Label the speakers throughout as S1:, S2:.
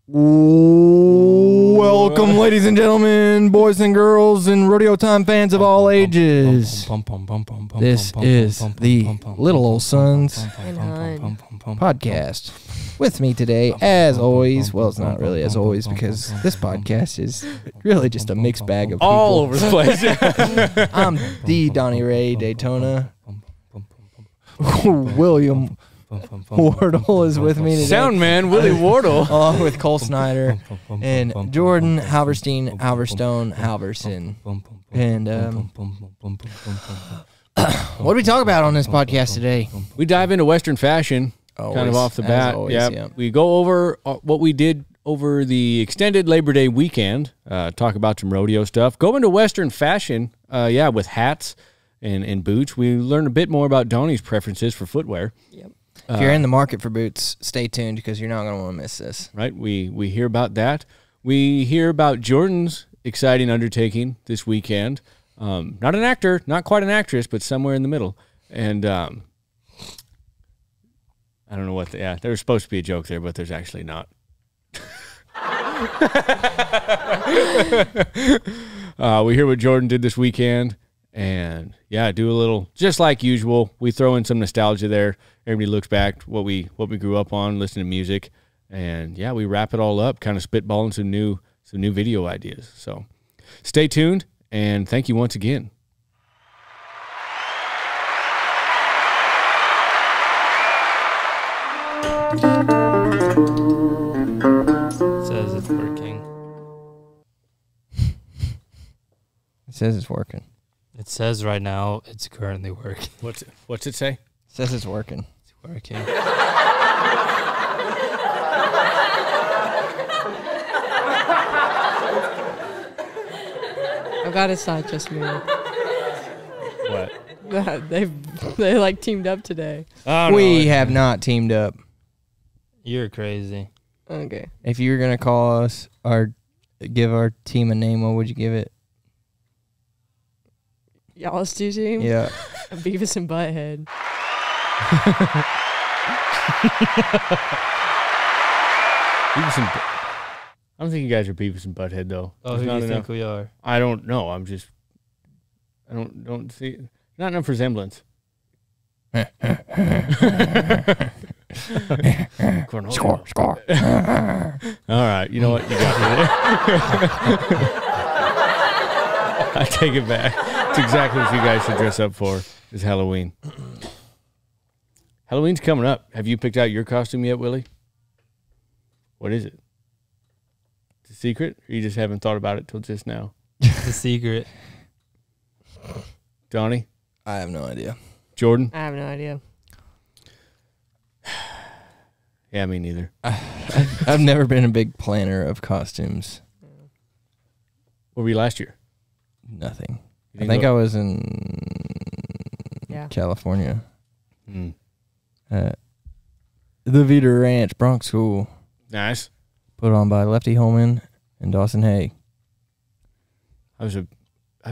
S1: Welcome, ladies and gentlemen, boys and girls, and rodeo time fans of all ages. This is the Little Old Sons podcast. With me today, as always, well, it's not really as always because this podcast is really just a mixed bag of people.
S2: All over the place.
S1: I'm the Donnie Ray Daytona. William Wardle is with me today.
S2: Sound man, Willie Wardle.
S1: Along with Cole Snyder and Jordan Halverstein, Halverstone, Halverson. And what do we talk about on this podcast today?
S2: We dive into Western fashion, kind of off the bat.
S1: Always, yeah.
S2: We go over what we did over the extended Labor Day weekend, talk about some rodeo stuff, go into Western fashion, with hats and boots. We learn a bit more about Donnie's preferences for footwear.
S1: Yep. If you're in the market for boots, stay tuned because you're not going to want to miss this.
S2: Right? We hear about that. We hear about Jordan's exciting undertaking this weekend. Not an actor, not quite an actress, but somewhere in the middle. And I don't know what. There was supposed to be a joke there, but there's actually not. We hear what Jordan did this weekend. And do a little, just like usual. We throw in some nostalgia there. Everybody looks back what we grew up on, listening to music, and we wrap it all up, kind of spitballing some new video ideas. So, stay tuned, and thank you once again.
S3: It says it's working.
S1: It says it's working.
S3: It says right now it's currently working.
S2: What's it say?
S1: It says it's working.
S3: It's working.
S4: I'm glad it's not just me.
S2: What?
S4: They like teamed up today.
S2: Oh,
S1: We have not teamed up.
S3: You're crazy.
S4: Okay.
S1: If you were going to call us or give our team a name, what would you give it?
S4: Y'all's two team?
S1: Yeah.
S4: A Beavis and Butthead.
S2: I don't think you guys are Beavis and Butthead, though.
S3: Oh, who do you think we are?
S2: I don't know. I don't see. Not enough resemblance.
S1: Score.
S2: All right. You know what? You got me there. I take it back. It's exactly what you guys should dress up for, is Halloween. Halloween's coming up. Have you picked out your costume yet, Willie? What is it? It's a secret? Or you just haven't thought about it till just now?
S3: It's a secret.
S2: Donnie?
S1: I have no idea.
S2: Jordan?
S4: I have no idea.
S2: Yeah, me neither.
S1: I've never been a big planner of costumes.
S2: Where were you last year?
S1: Nothing. I think I was in California. The Vita Ranch, Bronx School.
S2: Nice.
S1: Put on by Lefty Holman and Dawson Hay.
S2: I was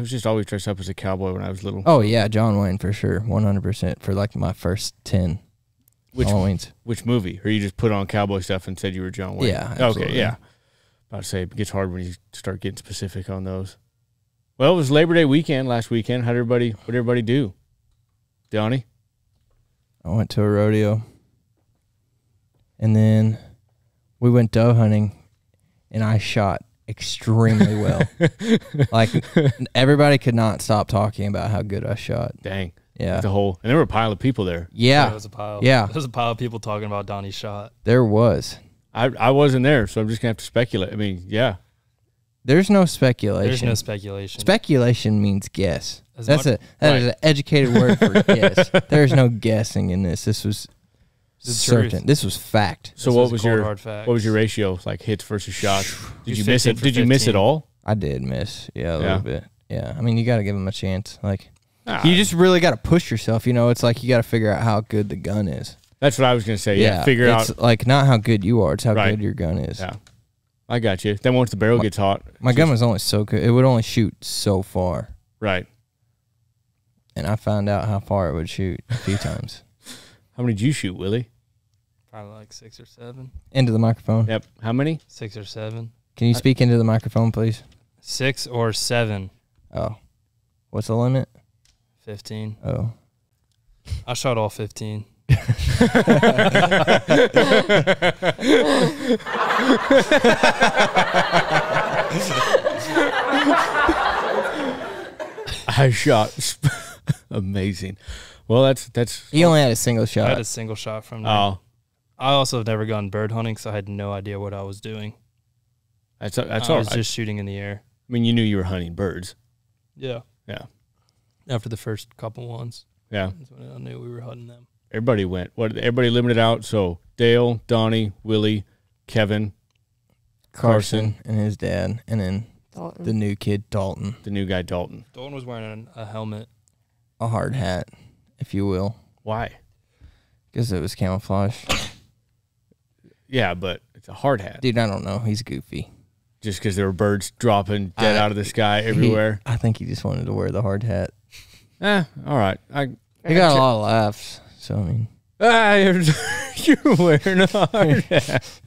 S2: just always dressed up as a cowboy when I was little.
S1: Oh, yeah, John Wayne for sure. 100% for like my first 10 Halloweens.
S2: Which movie? Or you just put on cowboy stuff and said you were John Wayne?
S1: Yeah, absolutely.
S2: Okay, yeah. About to say, it gets hard when you start getting specific on those. Well, it was Labor Day weekend last weekend. What did everybody do? Donnie?
S1: I went to a rodeo. And then we went dove hunting, and I shot extremely well. Like, everybody could not stop talking about how good I shot.
S2: Dang.
S1: Yeah.
S2: And there were a pile of people there.
S1: Yeah.
S3: There was a pile.
S1: Yeah.
S3: There was a pile of people talking about Donnie's shot.
S1: There was.
S2: I wasn't there, so I'm just going to have to speculate. I mean, yeah.
S1: There's no speculation.
S3: There's no speculation.
S1: Speculation means guess. That is an educated word for guess. There's no guessing in this. This was certain.
S3: Truth.
S1: This was fact.
S2: So
S3: what
S2: was your ratio, like hits versus shots? Did you miss it? Did you miss it all?
S1: I did miss. Yeah, a little bit. Yeah. I mean, you got to give them a chance. Like, you just really got to push yourself. You know, it's like you got to figure out how good the gun is.
S2: That's what I was going to say. Yeah. Figure
S1: it's
S2: out.
S1: Like, not how good you are. It's how good your gun is.
S2: Yeah. I got you. Then once the barrel gets hot.
S1: My gun was only so good. It would only shoot so far.
S2: Right.
S1: And I found out how far it would shoot a few times.
S2: How many did you shoot, Willie?
S3: Probably like 6 or 7.
S1: Into the microphone.
S2: Yep. How many?
S3: 6 or 7.
S1: Can you speak into the microphone, please?
S3: 6 or 7.
S1: Oh. What's the limit?
S3: 15.
S1: Oh.
S3: I shot all 15.
S2: I shot. Amazing. Well, that's.
S1: He only had a single
S3: I
S1: shot.
S3: had a single shot from there.
S2: Oh,
S3: I also have never gone bird hunting, so I had no idea what I was doing.
S2: that's
S3: I
S2: all
S3: was
S2: right.
S3: just shooting in the air.
S2: I mean, you knew you were hunting birds.
S3: Yeah.
S2: Yeah.
S3: After the first couple ones,
S2: Yeah.
S3: that's when I knew we were hunting them.
S2: Everybody went. Everybody limited out. So Dale, Donnie, Willie, Kevin,
S1: Carson and his dad, and then
S4: Dalton.
S1: the new kid, Dalton.
S2: the new guy, Dalton.
S3: Dalton was wearing a helmet.
S1: A hard hat, if you will,
S2: Why?
S1: because it was camouflage.
S2: Yeah, but it's a hard hat.
S1: Dude, I don't know. He's goofy.
S2: Just because there were birds dropping dead out of the sky everywhere.
S1: I think he just wanted to wear the hard hat.
S2: All right.
S1: He got a lot of laughs, so I mean.
S2: You're wearing a hard hat.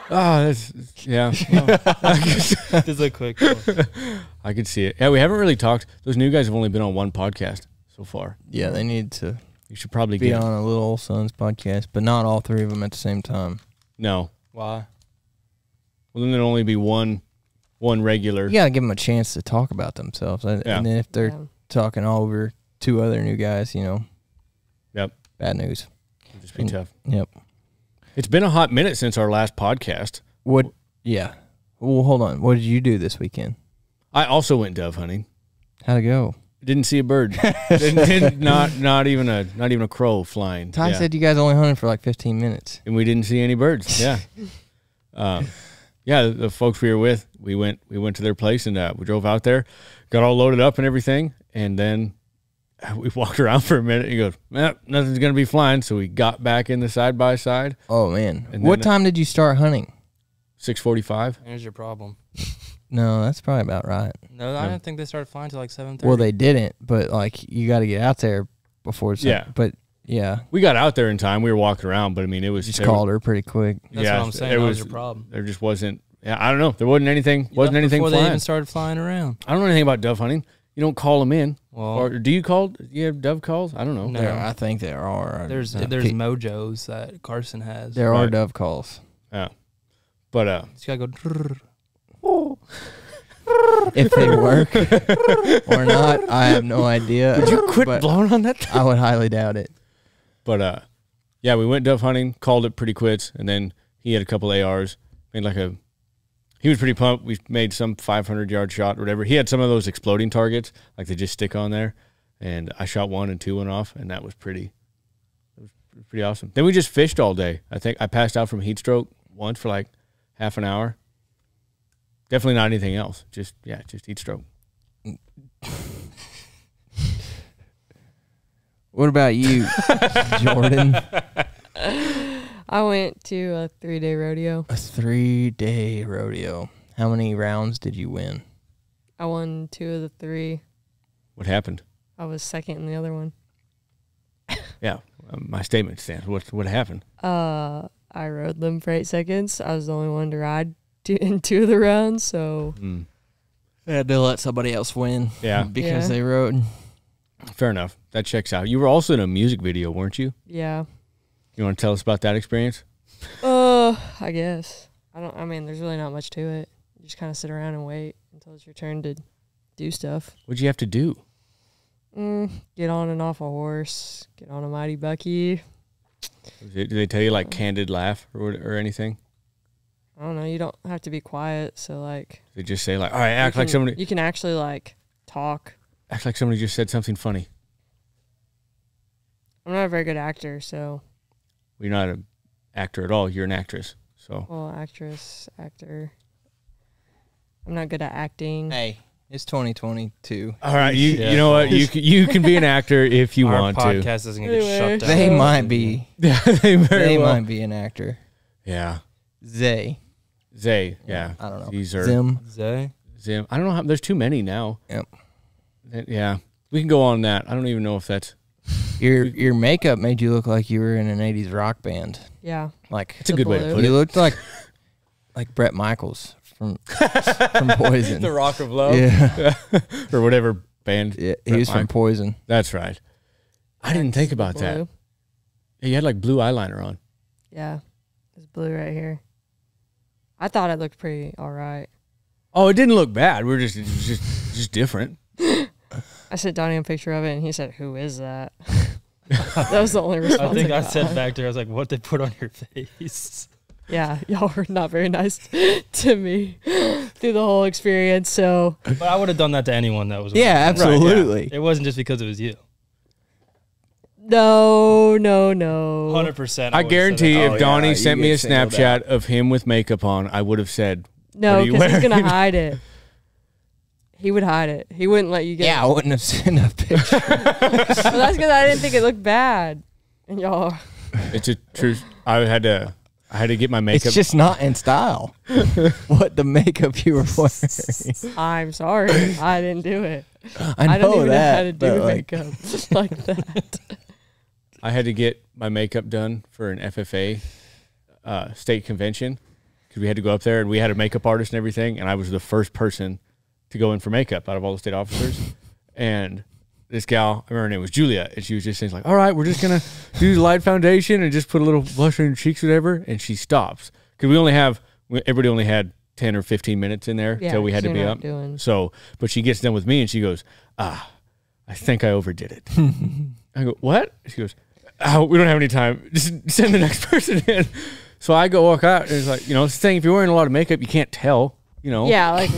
S2: That's yeah.
S3: Just a quick one.
S2: I could see it. Yeah, we haven't really talked. Those new guys have only been on one podcast so far.
S1: Yeah, they need to
S2: You should probably
S1: be
S2: get
S1: on a Little Old Sons podcast, but not all three of them at the same time.
S2: No.
S3: Why?
S2: Well, then there'll only be one regular.
S1: You got to give them a chance to talk about themselves. And
S2: Yeah.
S1: then if they're
S4: Yeah.
S1: talking over 2 other new guys,
S2: Yep.
S1: bad news.
S2: It'll just be tough.
S1: Yep.
S2: It's been a hot minute since our last podcast.
S1: What? Yeah. Well, hold on. What did you do this weekend?
S2: I also went dove hunting.
S1: How'd it go?
S2: Didn't see a bird. not even a crow flying.
S1: Ty
S2: Yeah.
S1: said you guys only hunted for like 15 minutes.
S2: And we didn't see any birds. Yeah. Yeah, the folks we were with, we went to their place and we drove out there, got all loaded up and everything, and then we walked around for a minute and he goes, nothing's gonna be flying. So we got back in the side by side.
S1: Oh, man.
S2: And
S1: What
S2: then-
S1: time did you start hunting?
S2: 6:45.
S3: Here's your problem.
S1: No, that's probably about right.
S3: No, I didn't think they started flying till like 7:30.
S1: Well, they didn't, but like you got to get out there before it's
S2: Yeah.
S1: But yeah,
S2: We got out there in time. We were walking around, but I mean, it was
S1: just called her pretty quick.
S3: That's
S2: yeah,
S3: what I'm saying.
S2: there
S3: That
S2: was
S3: was your problem.
S2: There just wasn't. Yeah, I don't know. There wasn't anything.
S3: You
S2: Wasn't
S3: left
S2: anything
S3: before
S2: flying.
S3: they even started flying around.
S2: I don't know anything about dove hunting. You don't call them in,
S3: Well,
S2: or do you call? Do you have dove calls? I don't know.
S3: No.
S1: I think there are.
S3: there's
S1: Pe-
S3: mojos that Carson has.
S1: there are
S2: Right.
S1: dove calls.
S2: But
S3: You just gotta go. "Drrrr."
S1: If they work or not, I have no idea.
S2: would you quit
S1: but
S2: blowing on that?
S1: I would highly doubt it.
S2: But yeah, we went dove hunting, called it pretty quits, and then he had a couple ARs, made he was pretty pumped. We made some 500-yard shot or whatever. He had some of those exploding targets, like they just stick on there, and I shot 1 and 2 went off, and that was pretty awesome. Then we just fished all day. I think I passed out from heat stroke once for like half an hour. Definitely not anything else. Just heat stroke.
S1: What about you, Jordan?
S4: I went to a 3-day rodeo.
S1: A 3-day rodeo. How many rounds did you win?
S4: I won 2 of the 3.
S2: What happened?
S4: I was second in the other one.
S2: Yeah, my statement stands. What happened?
S4: I rode them for 8 seconds. I was the only one to ride in 2 of the rounds, so
S1: They had to let somebody else win.
S2: Yeah.
S1: Because
S4: Yeah.
S1: they rode.
S2: Fair enough. That checks out. You were also in a music video, weren't you?
S4: yeah.
S2: You want to tell us about that experience?
S4: I guess. I mean, there's really not much to it. You just kind of sit around and wait until it's your turn to do stuff.
S2: What'd you have to do?
S4: Get on and off a horse. Get on a mighty bucky.
S2: Did they tell you like candid laugh or anything?
S4: I don't know. You don't have to be quiet. So like,
S2: They just say like, all right, act like somebody
S4: You can actually like talk.
S2: just said something funny.
S4: I'm not a very good actor, so
S2: Well, you're not an actor at all. You're an actress. So
S4: actor. I'm not good at acting.
S1: Hey, it's 2022.
S2: all right, you
S3: Yeah.
S2: know what? You can be an actor if you
S3: Our
S2: want to.
S3: podcast isn't gonna get
S4: Anyway.
S3: shut down.
S1: They might be.
S2: Yeah, they very
S1: They
S2: well.
S1: might be an actor.
S2: Yeah,
S1: Zay.
S2: Zay. Yeah,
S1: I don't know.
S2: These are
S1: Zim.
S3: Zay.
S2: Zim. I don't know how. There's too many now.
S1: Yep.
S2: Yeah, we can go on that. I don't even know if that's
S1: Your makeup made you look like you were in an 80s rock band.
S4: Yeah.
S1: Like
S2: It's a good way to put
S1: you
S2: it.
S1: looked like Brett Michaels from Poison.
S2: The Rock of Love.
S1: Yeah.
S2: Or whatever band.
S1: Yeah, he was from Poison.
S2: That's right. I didn't think about that.
S4: Blue.
S2: You had like blue eyeliner on.
S4: Yeah. It's blue right here. I thought it looked pretty all right.
S2: Oh, it didn't look bad. We're just different.
S4: I sent Donnie a picture of it, and he said, "Who is that?" That was the only response.
S3: I think I
S4: got.
S3: said back there, I was like, what they put on your face?
S4: Yeah, y'all were not very nice to me through the whole experience. So,
S3: But I would have done that to anyone that was.
S1: Yeah, absolutely.
S3: It wasn't just because it was you.
S4: no.
S3: 100%.
S2: I guarantee
S1: Oh,
S2: if Donnie
S1: yeah,
S2: sent
S1: you
S2: me a
S1: get singled
S2: Snapchat of him with makeup on, I would have said,
S4: No,
S2: What are you
S4: because he's gonna
S2: wearing?
S4: hide it. He would hide it. He wouldn't let you get.
S1: Yeah, I wouldn't have sent a picture.
S4: Well, that's because I didn't think it looked bad, and y'all.
S2: it's a truth. I had to get my makeup.
S1: It's just not in style. What the makeup you were wearing.
S4: I'm sorry, I didn't do it.
S1: I
S4: don't
S1: know
S4: even
S1: that.
S4: know how to do
S1: but, like,
S4: makeup like that.
S2: I had to get my makeup done for an FFA state convention because we had to go up there and we had a makeup artist and everything, and I was the first person to go in for makeup out of all the state officers. And this gal, I remember her name was Julia, and she was just saying like, all right, we're just going to do the light foundation and just put a little blush on your cheeks or whatever. And she stops because everybody only had 10 or 15 minutes in there till we had to be up. So, but she gets done with me and she goes, I think I overdid it. I go, what? She goes, oh, we don't have any time. Just send the next person in. So I go walk out and it's like, it's the thing, if you're wearing a lot of makeup, you can't tell,
S4: Yeah, like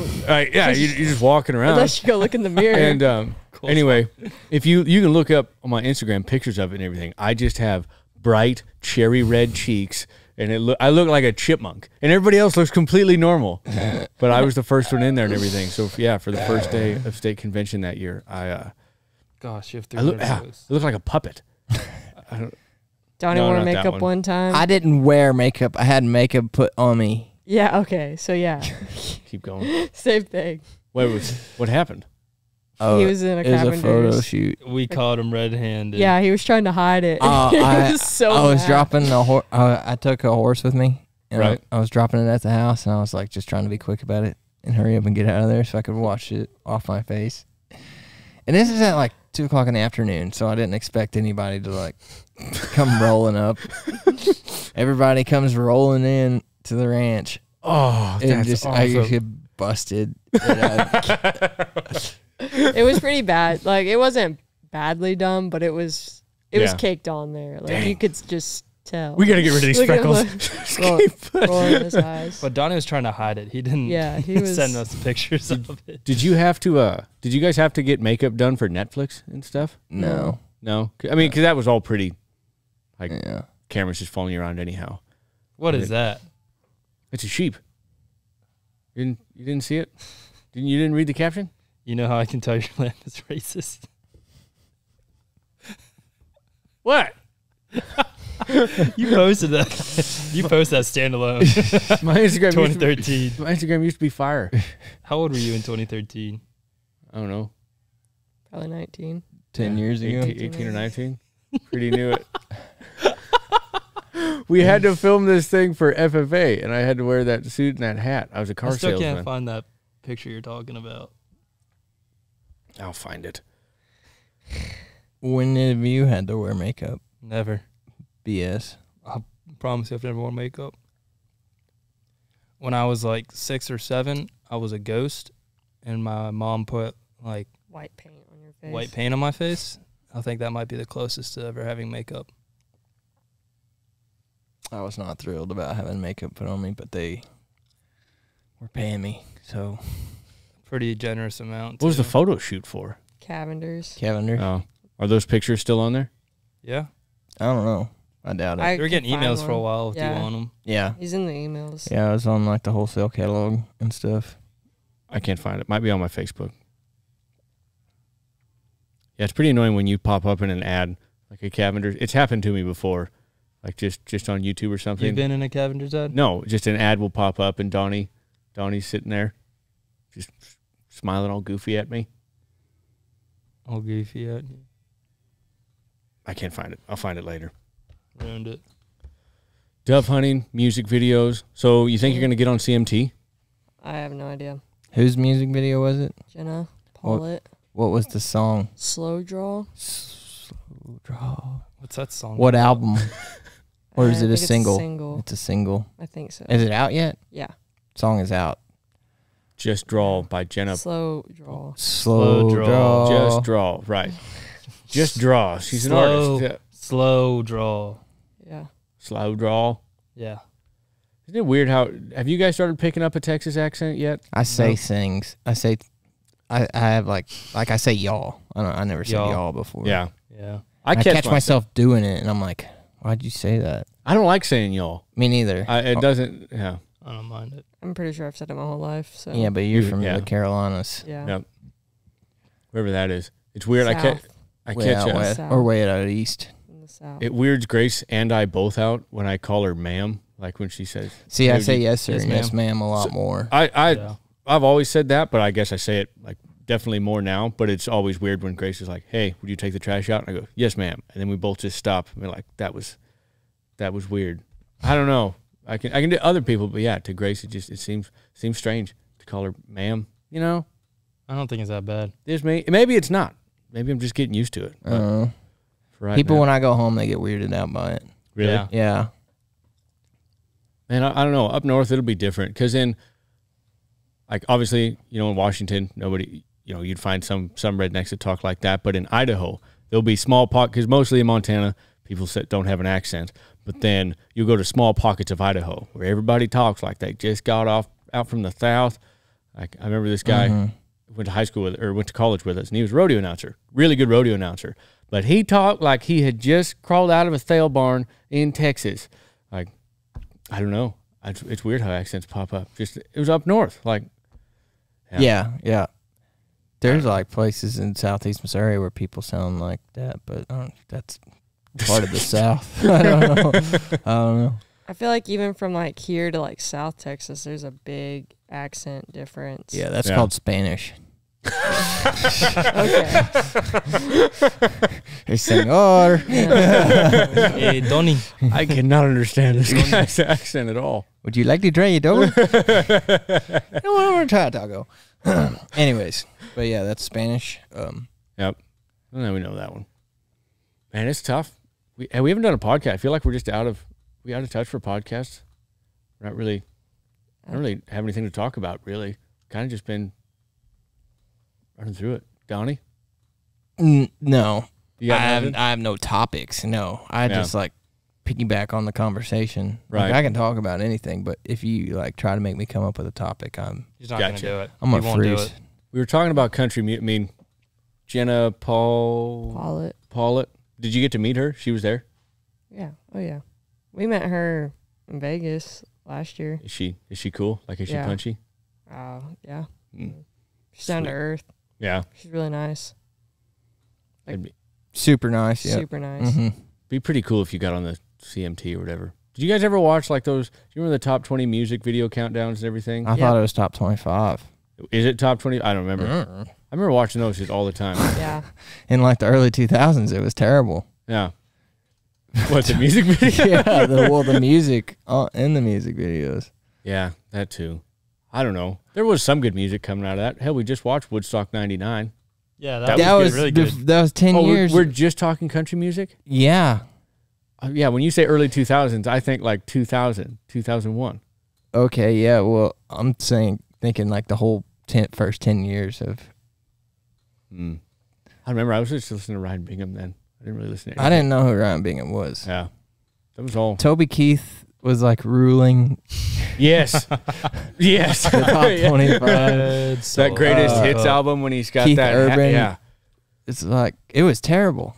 S2: you're just walking around.
S4: unless you go look in the mirror.
S2: And anyway, if you can look up on my Instagram pictures of it and everything, I just have bright cherry red cheeks, and I look like a chipmunk, and everybody else looks completely normal. But I was the first one in there and everything. So yeah, for the first day of state convention that year,
S3: Gosh, you have
S2: I looked like a puppet.
S4: Donnie
S2: No,
S4: wore
S2: not that
S4: makeup
S2: one.
S4: one time.
S1: I didn't wear makeup. I had makeup put on me.
S4: Yeah. Okay. So yeah,
S2: Keep going.
S4: same thing.
S2: What happened?
S1: Oh,
S4: He was in a
S1: it was a
S4: Cavender's.
S1: photo shoot.
S3: We caught him red-handed.
S4: Yeah, he was trying to hide it.
S1: I
S4: was so
S1: was
S4: mad.
S1: dropping a horse. I took a horse with me, and
S2: Right.
S1: I was dropping it at the house, and I was like just trying to be quick about it and hurry up and get out of there so I could wash it off my face. And this is at like 2:00 in the afternoon, so I didn't expect anybody to like come rolling up. Everybody comes rolling in to the ranch.
S2: Oh,
S1: And
S2: that's
S1: just
S2: awesome.
S1: I get busted.
S4: It was pretty bad. Like it wasn't badly done, but it was
S2: Yeah.
S4: caked on there. Like
S2: Dang.
S4: you could just tell.
S2: We got to get rid of these
S4: Look at
S2: freckles.
S4: rolling his eyes.
S3: But Donnie was trying to hide it. He didn't
S4: Yeah, he was.
S3: send us pictures of it.
S2: Did you guys have to get makeup done for Netflix and stuff?
S1: No.
S2: No? I mean, because that was all pretty, like,
S1: Yeah.
S2: cameras just following you around anyhow.
S3: What is that?
S2: It's a sheep. You didn't see it? You didn't read the caption?
S3: You know how I can tell your land is racist?
S2: What?
S3: You posted that. You posted that standalone.
S2: My Instagram
S3: 2013.
S2: My Instagram used to be fire.
S3: How old were you in 2013?
S2: I don't know.
S4: Probably 19.
S1: 10 years ago.
S2: 18 or 19. Pretty knew it. We had to film this thing for FFA, and I had to wear that suit and that hat. I was a car
S3: I still
S2: salesman.
S3: can't find that picture you're talking about.
S2: I'll find it.
S1: When have you had to wear makeup?
S3: Never.
S1: BS.
S3: Promise you I've never worn makeup. When I was like 6 or 7, I was a ghost, and my mom put like
S4: White paint on your face.
S3: white paint on my face. I think that might be the closest to ever having makeup.
S1: I was not thrilled about having makeup put on me, but they were paying me. So,
S3: Pretty generous amount.
S2: What was the
S3: too.
S2: photo shoot for?
S4: Cavenders.
S1: Cavender.
S2: Oh, are those pictures still on there?
S3: Yeah.
S1: I don't know. I doubt it.
S4: I
S3: They were getting
S4: can find
S3: emails for a
S4: one.
S3: while with
S4: Yeah.
S3: you on them.
S1: yeah.
S4: He's in the emails.
S1: Yeah, I was on like the wholesale catalog and stuff.
S2: I can't find it. Might be on my Facebook. Yeah, it's pretty annoying when you pop up in an ad like a Cavender. It's happened to me before, like just on YouTube or something.
S3: You've been in a Cavender's ad?
S2: No, just an ad will pop up and Donnie's sitting there, just smiling all goofy at me.
S3: All goofy at you.
S2: I can't find it. I'll find it later.
S3: Ruined it.
S2: Dove hunting, music videos. So you think you're going to get on CMT?
S4: I have no idea.
S1: Whose music video was it?
S4: Jenna, Paulette,
S1: What was the song?
S4: Slow Draw.
S1: Slow Draw.
S3: What's that song?
S1: What album? Or is
S4: I
S1: it a
S4: think
S1: single? It's a single.
S4: I think so.
S1: Is it out yet?
S4: Yeah.
S1: Song is out.
S2: Just Draw by Jenna.
S4: Slow Draw.
S1: Slow Draw.
S2: Just Draw, right. Just Draw. She's an artist. Yeah.
S3: Slow Draw.
S4: Yeah.
S2: Slow Draw.
S3: Yeah.
S2: Isn't it weird how, have you guys started picking up a Texas accent yet?
S1: I say
S3: No.
S1: things. I have like I say y'all. I never said y'all before.
S2: Yeah.
S3: Yeah.
S2: I
S1: catch myself doing it, and I'm like, why'd you say that?
S2: I don't like saying y'all.
S1: Me neither.
S2: It doesn't, yeah.
S3: I don't mind it.
S4: I'm pretty sure I've said it my whole life. So
S1: Yeah, but you're from
S2: Yeah.
S1: the Carolinas.
S4: yeah.
S2: Yep. Wherever that is. It's weird.
S4: South.
S2: I
S1: Way
S2: catch
S1: out
S2: a,
S1: west,
S4: South.
S1: or way out east.
S4: In the South.
S2: it weirds Grace and I both out when I call her ma'am, like when she says.
S1: See, I
S2: Hey,
S1: say
S2: you-
S1: yes sir
S3: yes,
S1: and yes
S3: ma'am.
S1: ma'am a lot more.
S3: Yeah.
S2: I've always said that, but I guess I say it like definitely more now. But it's always weird when Grace is like, "Hey, would you take the trash out?" And I go, "Yes, ma'am." And then we both just stop and we're like, "That was weird." I don't know. I can do other people, but yeah, to Grace it seems strange to call her ma'am. You know,
S3: I don't think it's that bad.
S2: there's me. Maybe it's not. Maybe I'm just getting used to it. But for right
S1: People
S2: now-
S1: when I go home, they get weirded out by it.
S2: really,
S3: Yeah.
S1: Yeah.
S2: man, I don't know. Up north, it'll be different because in, like, obviously, you know, in Washington, nobody, you know, you'd find some rednecks that talk like that. But in Idaho, there'll be small pockets, because mostly in Montana, people don't have an accent. But then you go to small pockets of Idaho where everybody talks like they just got out from the South. Like, I remember this guy went to high school went to college with us, and he was a rodeo announcer, really good rodeo announcer. But he talked like he had just crawled out of a sale barn in Texas. Like, I don't know. It's weird how accents pop up. Just it was up north, like.
S1: Yeah. There's like places in southeast Missouri where people sound like that, but that's part of the South. I don't know.
S4: I feel like even from like here to like South Texas, there's a big accent difference.
S1: Yeah, that's
S2: Yeah.
S1: called Spanish.
S4: Okay.
S1: They sing, oh,
S3: Hey, Donnie.
S2: I cannot understand this guy's accent at all.
S1: would you like to try it over? I want to try a taco. Anyways, but yeah, that's Spanish.
S2: Yep. Well, we know that one. Man, it's tough. We haven't done a podcast. I feel like we're just out of touch for podcasts. We're not really. I don't really have anything to talk about. Really, kind of just been running through it. Donnie,
S1: No,
S2: you got nothing?
S1: I have no topics. No, I
S2: Yeah.
S1: just like piggyback on the conversation.
S2: Right.
S1: Like, I can talk about anything, but if you like try to make me come up with a topic, I'm
S3: He's not
S2: Gotcha.
S3: going to do it.
S1: I'm
S3: He
S1: gonna
S3: won't do
S1: freeze.
S3: it.
S2: We were talking about country music. I mean, Jenna Paulette. Did you get to meet her? She was there.
S4: Yeah. Oh yeah. We met her in Vegas last year.
S2: Is she cool? Like, is she
S4: Yeah.
S2: punchy?
S4: Yeah.
S2: Mm.
S4: She's down to
S2: Sweet.
S4: earth.
S2: Yeah.
S4: She's really nice. Like,
S2: It'd
S1: super nice. Yeah.
S4: Super nice.
S2: be pretty cool if you got on the CMT or whatever. Did you guys ever watch like those? Do you remember the top 20 music video countdowns and everything?
S1: I thought it was top 25.
S2: Is it top 20? I don't remember. I remember watching those just all the time.
S4: Yeah.
S1: In like the early 2000s, it was terrible.
S2: Yeah. What's a music video?
S1: Yeah, the music in the music videos.
S2: Yeah, that too. I don't know. There was some good music coming out of that. Hell, we just watched Woodstock 99.
S3: Yeah,
S2: That
S1: That
S2: was
S1: was
S3: really good.
S1: that was 10
S2: Oh,
S1: years.
S2: we're just talking country music?
S1: Yeah.
S2: Yeah, when you say early 2000s, I think like 2000, 2001.
S1: Okay. Yeah. Well, I'm thinking like the whole first 10 years of.
S2: I remember I was just listening to Ryan Bingham then. I didn't really listen to
S1: I
S2: anything.
S1: didn't know who Ryan Bingham was.
S2: Yeah. That was all.
S1: Toby Keith was like ruling
S2: Yes. Yes.
S1: the top 25.
S2: That greatest hits album when he's got
S1: Keith
S2: that.
S1: Urban.
S2: Yeah.
S1: It's like it was terrible.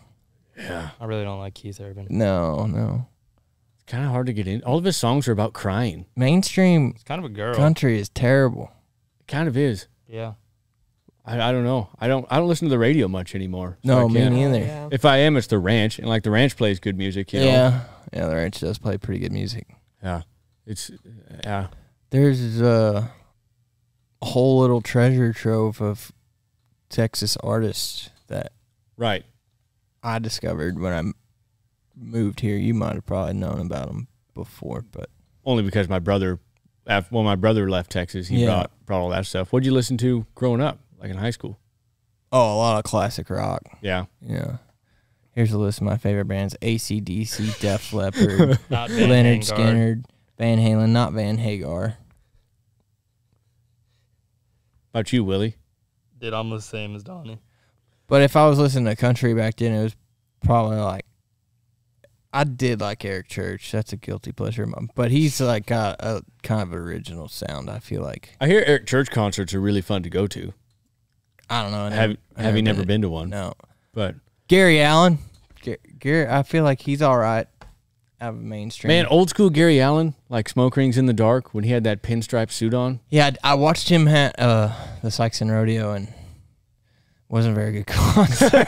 S2: Yeah.
S3: I really don't like Keith Urban.
S1: No.
S2: It's kind of hard to get in. All of his songs are about crying.
S1: Mainstream
S3: It's kind of a girl.
S1: country is terrible.
S2: It kind of is.
S3: Yeah.
S2: I don't know. I don't listen to the radio much anymore. So
S1: No,
S2: I
S1: me
S2: can't.
S1: neither.
S4: Yeah.
S2: If I am, it's the ranch, and like the ranch plays good music. You know?
S1: Yeah, the ranch does play pretty good music.
S2: Yeah. It's yeah.
S1: There's a whole little treasure trove of Texas artists that
S2: Right.
S1: I discovered when I moved here. You might have probably known about them before, but
S2: Only because my brother, when my brother left Texas, he brought all that stuff. What'd you listen to growing up, like in high school?
S1: oh, a lot of classic rock.
S2: Yeah.
S1: Yeah. Here's a list of my favorite bands: AC/DC, Def Leppard,
S3: Not Van
S1: Leonard
S3: Halen.
S1: Skinner, Van Halen, not Van Hagar.
S2: About you, Willie?
S3: Dude, I'm the same as Donnie.
S1: But if I was listening to country back then, it was probably like, I did like Eric Church. That's a guilty pleasure of mine. But he's like got a kind of original sound, I feel like.
S2: I hear Eric Church concerts are really fun to go to.
S1: I don't know.
S2: Have you never been to one?
S1: No.
S2: But
S1: Gary Allen. Gary, I feel like he's all right out of mainstream.
S2: man, old school Gary Allen, like Smoke Rings in the Dark, when he had that pinstripe suit on.
S1: Yeah, I watched him at the Sykes and Rodeo, and wasn't a very good concert.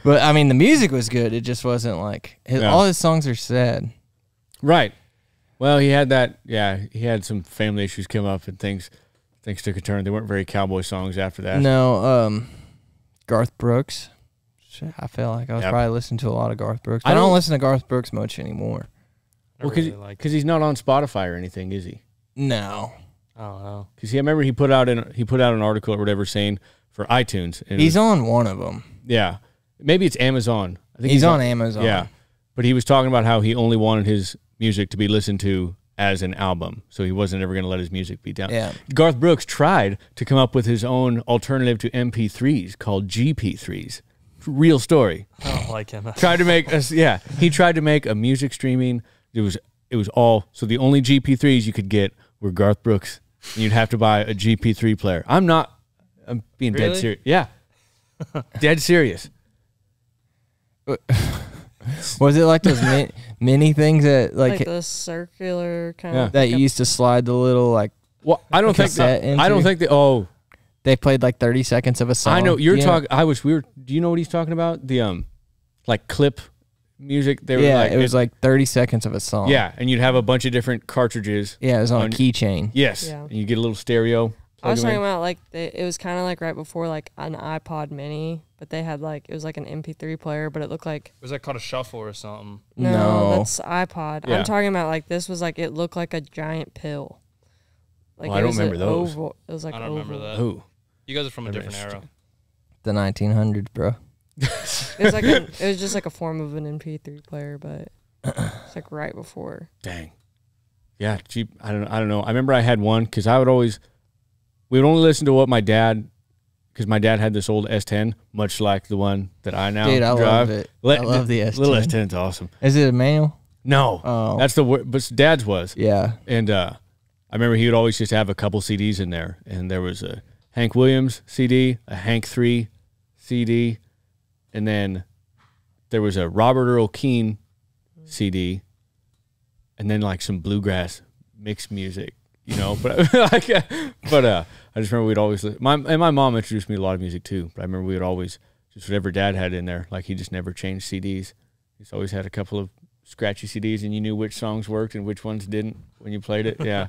S1: But I mean, the music was good. It just wasn't like all his songs are sad.
S2: Right. Well, he had that. Yeah, he had some family issues come up, and things took a turn. They weren't very cowboy songs after that.
S1: No, Garth Brooks. Shit, I feel like I was probably listening to a lot of Garth Brooks. I don't listen to Garth Brooks much anymore.
S2: Well, because he's not on Spotify or anything, is he?
S1: No.
S3: I don't know.
S2: Because I remember he put out an article or whatever saying for iTunes. And
S1: He's on one of them.
S2: Yeah, maybe it's Amazon. I think
S1: He's on Amazon.
S2: Yeah, but he was talking about how he only wanted his music to be listened to as an album, so he wasn't ever going to let his music be down.
S1: Yeah.
S2: Garth Brooks tried to come up with his own alternative to MP3s called GP3s. Real story.
S3: I don't like him.
S2: Tried to make us. Yeah, he tried to make a music streaming. It was all so the only GP3s you could get were Garth Brooks, and you'd have to buy a GP3 player. I'm being dead
S3: Really?
S2: serious. Yeah, dead serious.
S1: Was it like those mini things that
S4: Like the circular kind of
S1: that you used to slide the little like?
S2: Well, I don't think
S1: cassette
S2: that. I don't
S1: into?
S2: think that. Oh,
S1: They played like 30 seconds of a song.
S2: I know you're
S1: Yeah.
S2: talking. I wish we were. Do you know what he's talking about? The like clip music. They were
S1: Yeah,
S2: like,
S1: it was like 30 seconds of a song.
S2: yeah, and you'd have a bunch of different cartridges.
S1: Yeah, it was on a
S2: On-
S1: keychain.
S2: Yes,
S4: Yeah.
S2: and you get a little stereo.
S4: I was
S2: plug 'em
S4: talking
S2: in.
S4: about like it was kind of like right before like an iPod Mini, but they had like it was like an MP3 player, but it looked like
S3: Was that called a shuffle or something?
S1: No.
S4: that's iPod.
S2: Yeah.
S4: I'm talking about like this was like it looked like a giant pill. Like
S2: Oh, I
S4: it
S2: don't
S4: was
S2: remember
S4: an
S2: those.
S4: Oval. It was like
S3: I don't remember
S4: oval.
S3: that.
S2: Oh,
S3: You guys are from a
S2: Never
S3: different era.
S2: interested.
S1: The 1900s, bro.
S4: It was like it was just like a form of an MP3 player, but it's like right before.
S2: dang. Yeah, cheap. I don't know. I remember I had one because we would only listen to what my dad, because my dad had this old S10, much like the one that I now
S1: Dude, I
S2: drive.
S1: love it. I love the S10.
S2: Little S10's awesome.
S1: Is it a manual?
S2: No,
S1: Oh.
S2: that's the word. But Dad's was.
S1: Yeah.
S2: And I remember he would always just have a couple CDs in there. And there was a Hank Williams CD, a Hank 3 CD, and then there was a Robert Earl Keen CD, and then like some bluegrass mixed music, you know. But I just remember we'd always my mom introduced me to a lot of music too. But I remember we would always just whatever Dad had in there. Like he just never changed CDs. He's always had a couple of scratchy CDs, and you knew which songs worked and which ones didn't when you played it. Yeah.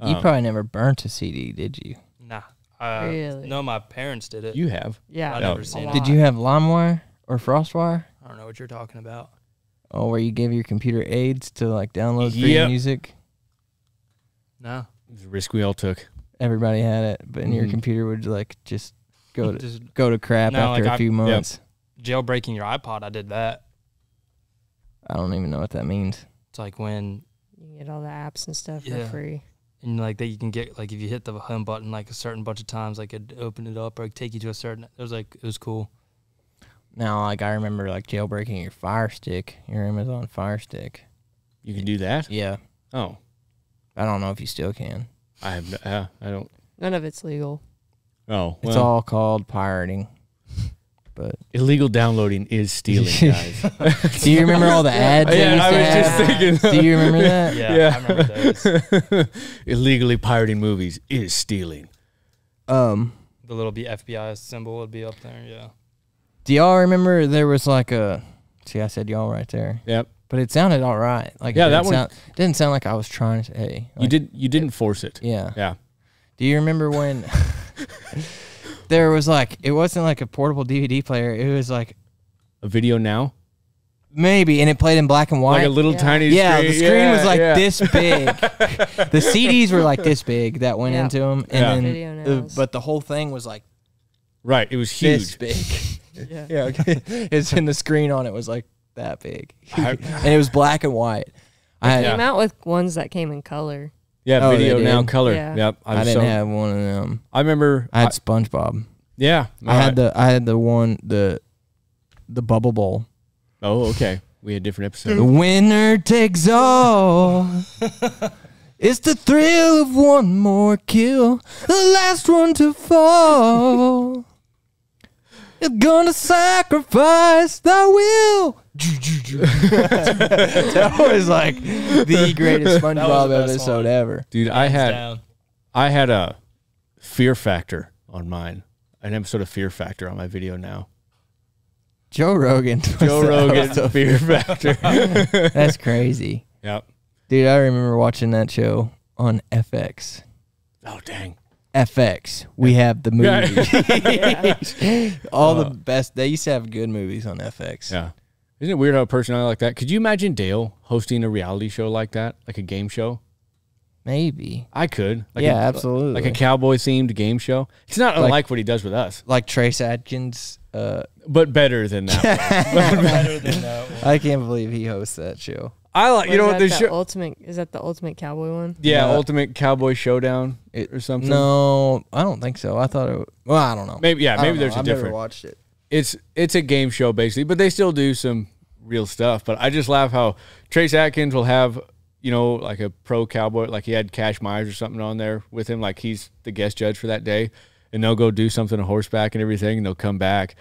S1: You probably never burnt a CD, did you?
S3: Nah.
S4: Really?
S3: No, my parents did it.
S2: You have.
S4: Yeah,
S3: I
S2: No.
S3: never seen
S4: a
S3: it.
S1: Did you have LimeWire or FrostWire?
S3: I don't know what you're talking about.
S1: Oh, where you gave your computer aids to like download free
S2: Yep.
S1: music?
S3: No.
S2: It was a risk we all took.
S1: Everybody had it, but your
S2: Mhm.
S1: computer would like just go to
S3: Just
S1: go to crap
S3: No,
S1: after
S3: like
S1: a few months.
S3: jailbreaking your iPod, I did that.
S1: I don't even know what that means.
S3: It's like when
S4: You can get all the apps and stuff
S3: Yeah.
S4: for free.
S3: and like that you can get like if you hit the home button like a certain bunch of times, like it'd open it up or it'd take you to a certain. It was cool.
S1: Now, like I remember like jailbreaking your Fire Stick, your Amazon Fire Stick.
S2: You can do that?
S1: Yeah,
S2: Oh,
S1: I don't know if you still can.
S2: I have. I don't.
S4: None of it's legal.
S2: Oh,
S1: It's
S2: well,
S1: all called pirating. But
S2: illegal downloading is stealing, guys.
S1: do you remember all the ads?
S2: Yeah,
S1: they
S2: I
S1: used
S2: was
S1: to
S2: just
S1: have?
S2: thinking.
S1: Do you remember that?
S3: Yeah, I remember those.
S2: Illegally pirating movies is stealing.
S3: The little FBI symbol would be up there. Yeah.
S1: Do y'all remember there was like a? See, I said y'all right there,
S2: Yep.
S1: but it sounded all right. Like
S2: Yeah,
S1: it
S2: that
S1: didn't
S2: one-
S1: didn't sound like I was trying to say.
S2: You didn't force it.
S1: Yeah.
S2: Yeah.
S1: Do you remember when? there was like, it wasn't like a portable DVD player. It was like
S2: A video now?
S1: maybe, and it played in black and white.
S2: Like a little tiny
S1: yeah,
S2: screen.
S1: the screen was like
S2: yeah.
S1: this big. The CDs were like this big that went
S4: Yeah.
S1: into them, and
S2: Yeah.
S4: Video
S1: then
S4: nows.
S1: but the whole thing was like
S2: Right. It was
S1: this
S2: huge.
S1: big.
S4: Yeah.
S1: Yeah, okay. It's in the screen on it was like that big,
S2: I-
S1: and it was black and white. I had,
S2: Yeah.
S4: Came out with ones that came in color.
S2: Yeah,
S1: Oh, they
S2: video now,
S1: did?
S2: color.
S4: Yeah.
S2: Yep.
S1: I didn't have one of them.
S2: I remember.
S1: I had SpongeBob.
S2: Yeah.
S1: I had the one the Bubble Bowl.
S2: Oh, okay. We had different
S1: The
S2: episodes.
S1: winner takes all. It's the thrill of one more kill, the last one to fall. You're gonna sacrifice thy will. That was like the greatest SpongeBob
S3: the best
S1: episode
S3: one.
S1: ever.
S2: Dude,
S3: Hands
S2: I had
S3: down.
S2: a Fear Factor on mine. An episode of Fear Factor on my video now.
S1: Joe Rogan. was
S2: Joe
S1: the
S2: Rogan
S1: host of
S2: Fear Factor.
S1: That's crazy.
S2: Yep.
S1: Dude, I remember watching that show on FX.
S2: Oh, dang.
S1: FX. We have the
S2: Yeah.
S1: movies. All the best. They used to have good movies on FX.
S2: Yeah. Isn't it weird how a personality like that? Could you imagine Dale hosting a reality show like that? Like a game show?
S1: Maybe.
S2: I could. Like
S1: Yeah, absolutely.
S2: Like a cowboy themed game show. It's not
S1: Like-
S2: unlike what he does with us,
S1: Like Trace Adkins.
S2: but better than that.
S3: Better than that one.
S1: I can't believe he hosts that show.
S2: I like, you know what,
S4: is
S2: this
S4: that
S2: show.
S4: is that the Ultimate Cowboy one?
S2: Yeah,
S1: No.
S2: Ultimate Cowboy Showdown or something.
S1: No, I don't think so. I thought it. Well, I don't know.
S2: Maybe, yeah,
S1: I don't
S2: maybe
S1: know.
S2: there's a
S1: I've
S2: different.
S1: Never watched it.
S2: It's a game show basically, but they still do some real stuff. But I just laugh how Trace Atkins will have, you know, like a pro cowboy, like he had Cash Myers or something on there with him, like he's the guest judge for that day, and they'll go do something on horseback and everything, and they'll come back,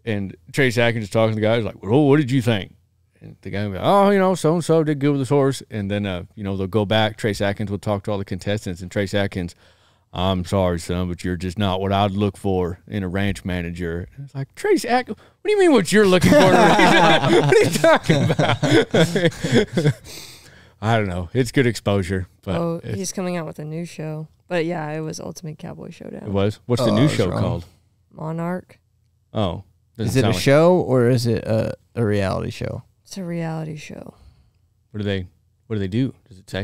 S2: and Trace Atkins is talking to the guys like, "Well, what did you think?" And the guy will be like, "Oh, you know, so and so did good with his horse," and then you know, they'll go back. Trace Atkins will talk to all the contestants, and Trace Atkins, "I'm sorry, son, but you're just not what I'd look for in a ranch manager." And it's like, Trace Atkins, what do you mean what you're looking for in a ranch? What are you talking about? I don't know. It's good exposure, but
S4: He's coming out with a new show. But yeah, it was Ultimate Cowboy Showdown.
S2: it was. What's
S1: Oh,
S2: the
S1: I
S2: new
S1: was
S2: show
S1: wrong.
S2: called?
S4: Monarch.
S2: Oh, doesn't
S1: Is it a
S2: sound like-
S1: show or is it a reality show?
S4: It's a reality show.
S2: What do they do? Does it say?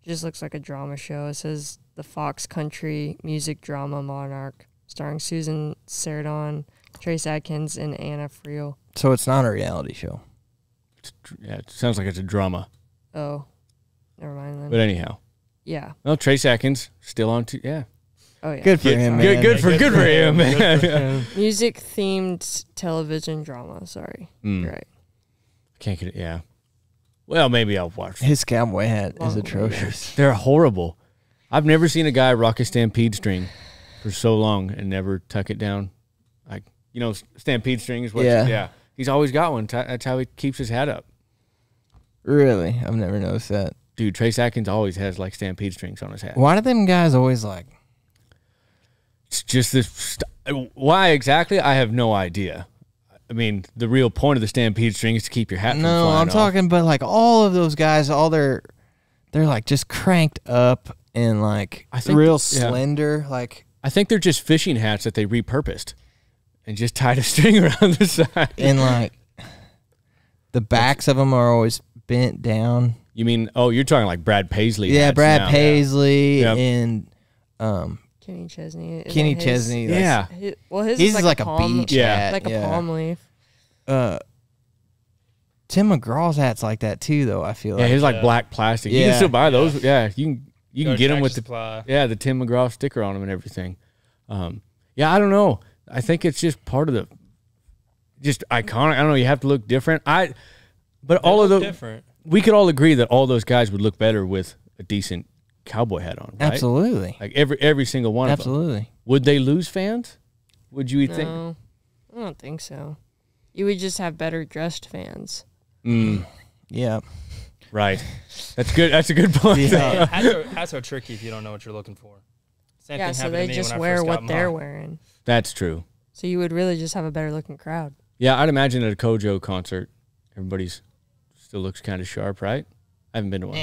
S4: It just looks like a drama show. It says the Fox Country music drama Monarch, starring Susan Sarandon, Trace Adkins, and Anna Friel.
S1: So it's not a reality show.
S2: Yeah, it sounds like it's a drama.
S4: Oh, never mind then.
S2: But anyhow,
S4: Yeah.
S2: well, Trace Atkins still on. Yeah,
S4: Oh yeah.
S1: Good for him, man.
S2: good for him, man.
S4: Music themed television drama. Sorry.
S2: Mm.
S4: Right.
S2: Can't get it. Yeah. Well, maybe I'll watch.
S1: His cowboy hat is
S4: Long
S1: atrocious.
S2: They're horrible. I've never seen a guy rock a Stampede string for so long and never tuck it down. Like, you know, Stampede string is what.
S1: Yeah.
S2: Yeah. He's always got one. That's how he keeps his hat up.
S1: Really? I've never noticed that.
S2: Dude, Trace Atkins always has like Stampede strings on his hat.
S1: Why do them guys always like?
S2: It's just this. Why exactly? I have no idea. I mean, the real point of the Stampede string is to keep your hat from
S1: No,
S2: flying
S1: I'm
S2: off.
S1: talking, but like all of those guys, they're like just cranked up and like
S2: I think
S1: real
S2: yeah.
S1: slender. Like
S2: I think they're just fishing hats that they repurposed and just tied a string around the side.
S1: and like the backs of them are always bent down.
S2: You mean, oh, you're talking like Brad Paisley
S1: Yeah,
S2: hats
S1: Brad
S2: now.
S1: Paisley
S2: Yep.
S1: and
S4: Kenny Chesney. Isn't
S1: Kenny
S4: his-
S1: Chesney. like,
S2: Yeah.
S4: Well, his
S1: he's
S4: is
S1: like a
S4: palm,
S1: beach
S2: Yeah.
S1: hat.
S4: like a
S1: yeah.
S4: palm leaf.
S1: Tim McGraw's hat's like that too, though. I feel
S2: Yeah,
S1: like
S2: he's like
S3: Yeah.
S2: black plastic. You
S1: Yeah.
S2: can still buy those. Yeah, you can
S3: Go
S2: get them
S3: Tractor
S2: with the
S3: Supply.
S2: the Tim McGraw sticker on them and everything. Yeah, I don't know. I think it's just part of the just iconic. I don't know. You have to look different. But
S3: They
S2: all of
S3: look
S2: those,
S3: different.
S2: we could all agree that all those guys would look better with a decent cowboy hat on. Right?
S1: absolutely,
S2: Like every single one of them.
S1: absolutely.
S2: Would they lose fans? Would you think?
S4: No, I don't think so. You would just have better dressed fans.
S1: Yeah,
S2: Right. That's good. That's a good point.
S1: Yeah.
S3: Hats are tricky if you don't know what you're looking for. Same
S4: Yeah,
S3: thing
S4: so
S3: happened
S4: they
S3: to me
S4: just
S3: when I
S4: wear
S3: first got
S4: what they're
S3: mine.
S4: wearing.
S2: That's true.
S4: So you would really just have a better looking crowd.
S2: Yeah, I'd imagine at a Kojo concert, everybody's still looks kind of sharp, right? I haven't been to one.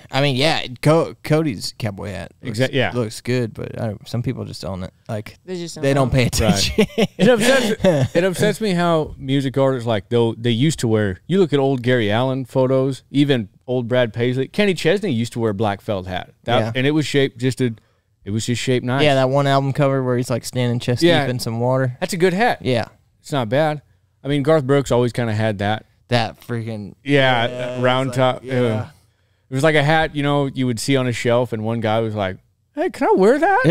S1: I mean, yeah, Cody's cowboy hat looks good, but some people just own it. Like they don't pay attention.
S2: Right. It upsets me how music artists, like, they used to wear, you look at old Gary Allan photos, even old Brad Paisley. Kenny Chesney used to wear a black felt hat. And it was shaped it was just shaped nice.
S1: Yeah, that one album cover where he's like standing chest deep in some water.
S2: That's a good hat.
S1: Yeah.
S2: It's not bad. I mean, Garth Brooks always kind of had that.
S1: That freaking
S2: round top.
S1: Yeah.
S2: It was like a hat, you would see on a shelf, and one guy was like, "Hey, can I wear that?"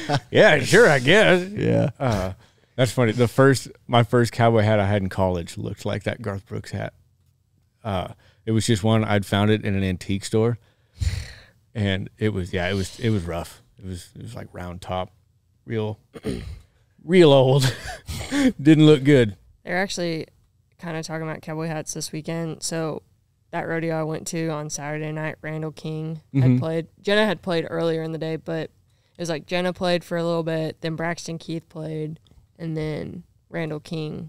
S1: Yeah.
S2: Yeah, sure, I guess.
S1: Yeah.
S2: That's funny. My first cowboy hat I had in college looked like that Garth Brooks hat. It was just one I'd found it in an antique store, and it was rough. It was like round top, real old. Didn't look good.
S4: They're actually kind of talking about cowboy hats this weekend. So that rodeo I went to on Saturday night, Randall King had played. Jenna had played earlier in the day, but it was like Jenna played for a little bit, then Braxton Keith played, and then Randall King.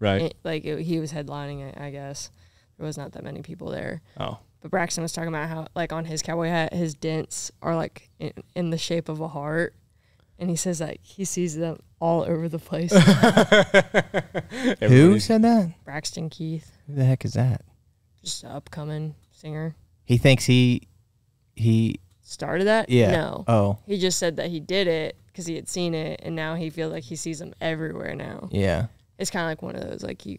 S2: Right.
S4: He was headlining it, I guess. There was not that many people there.
S2: Oh.
S4: But Braxton was talking about how, like, on his cowboy hat, his dents are, like, in the shape of a heart. And he says, like, he sees them all over the place.
S1: Who said that?
S4: Braxton Keith.
S1: Who the heck is that?
S4: Just an upcoming singer.
S1: He thinks he
S4: started that?
S1: Yeah.
S4: No.
S1: Oh.
S4: He just said that he did it because he had seen it, and now he feels like he sees them everywhere now.
S1: Yeah.
S4: It's kind of like one of those, like, you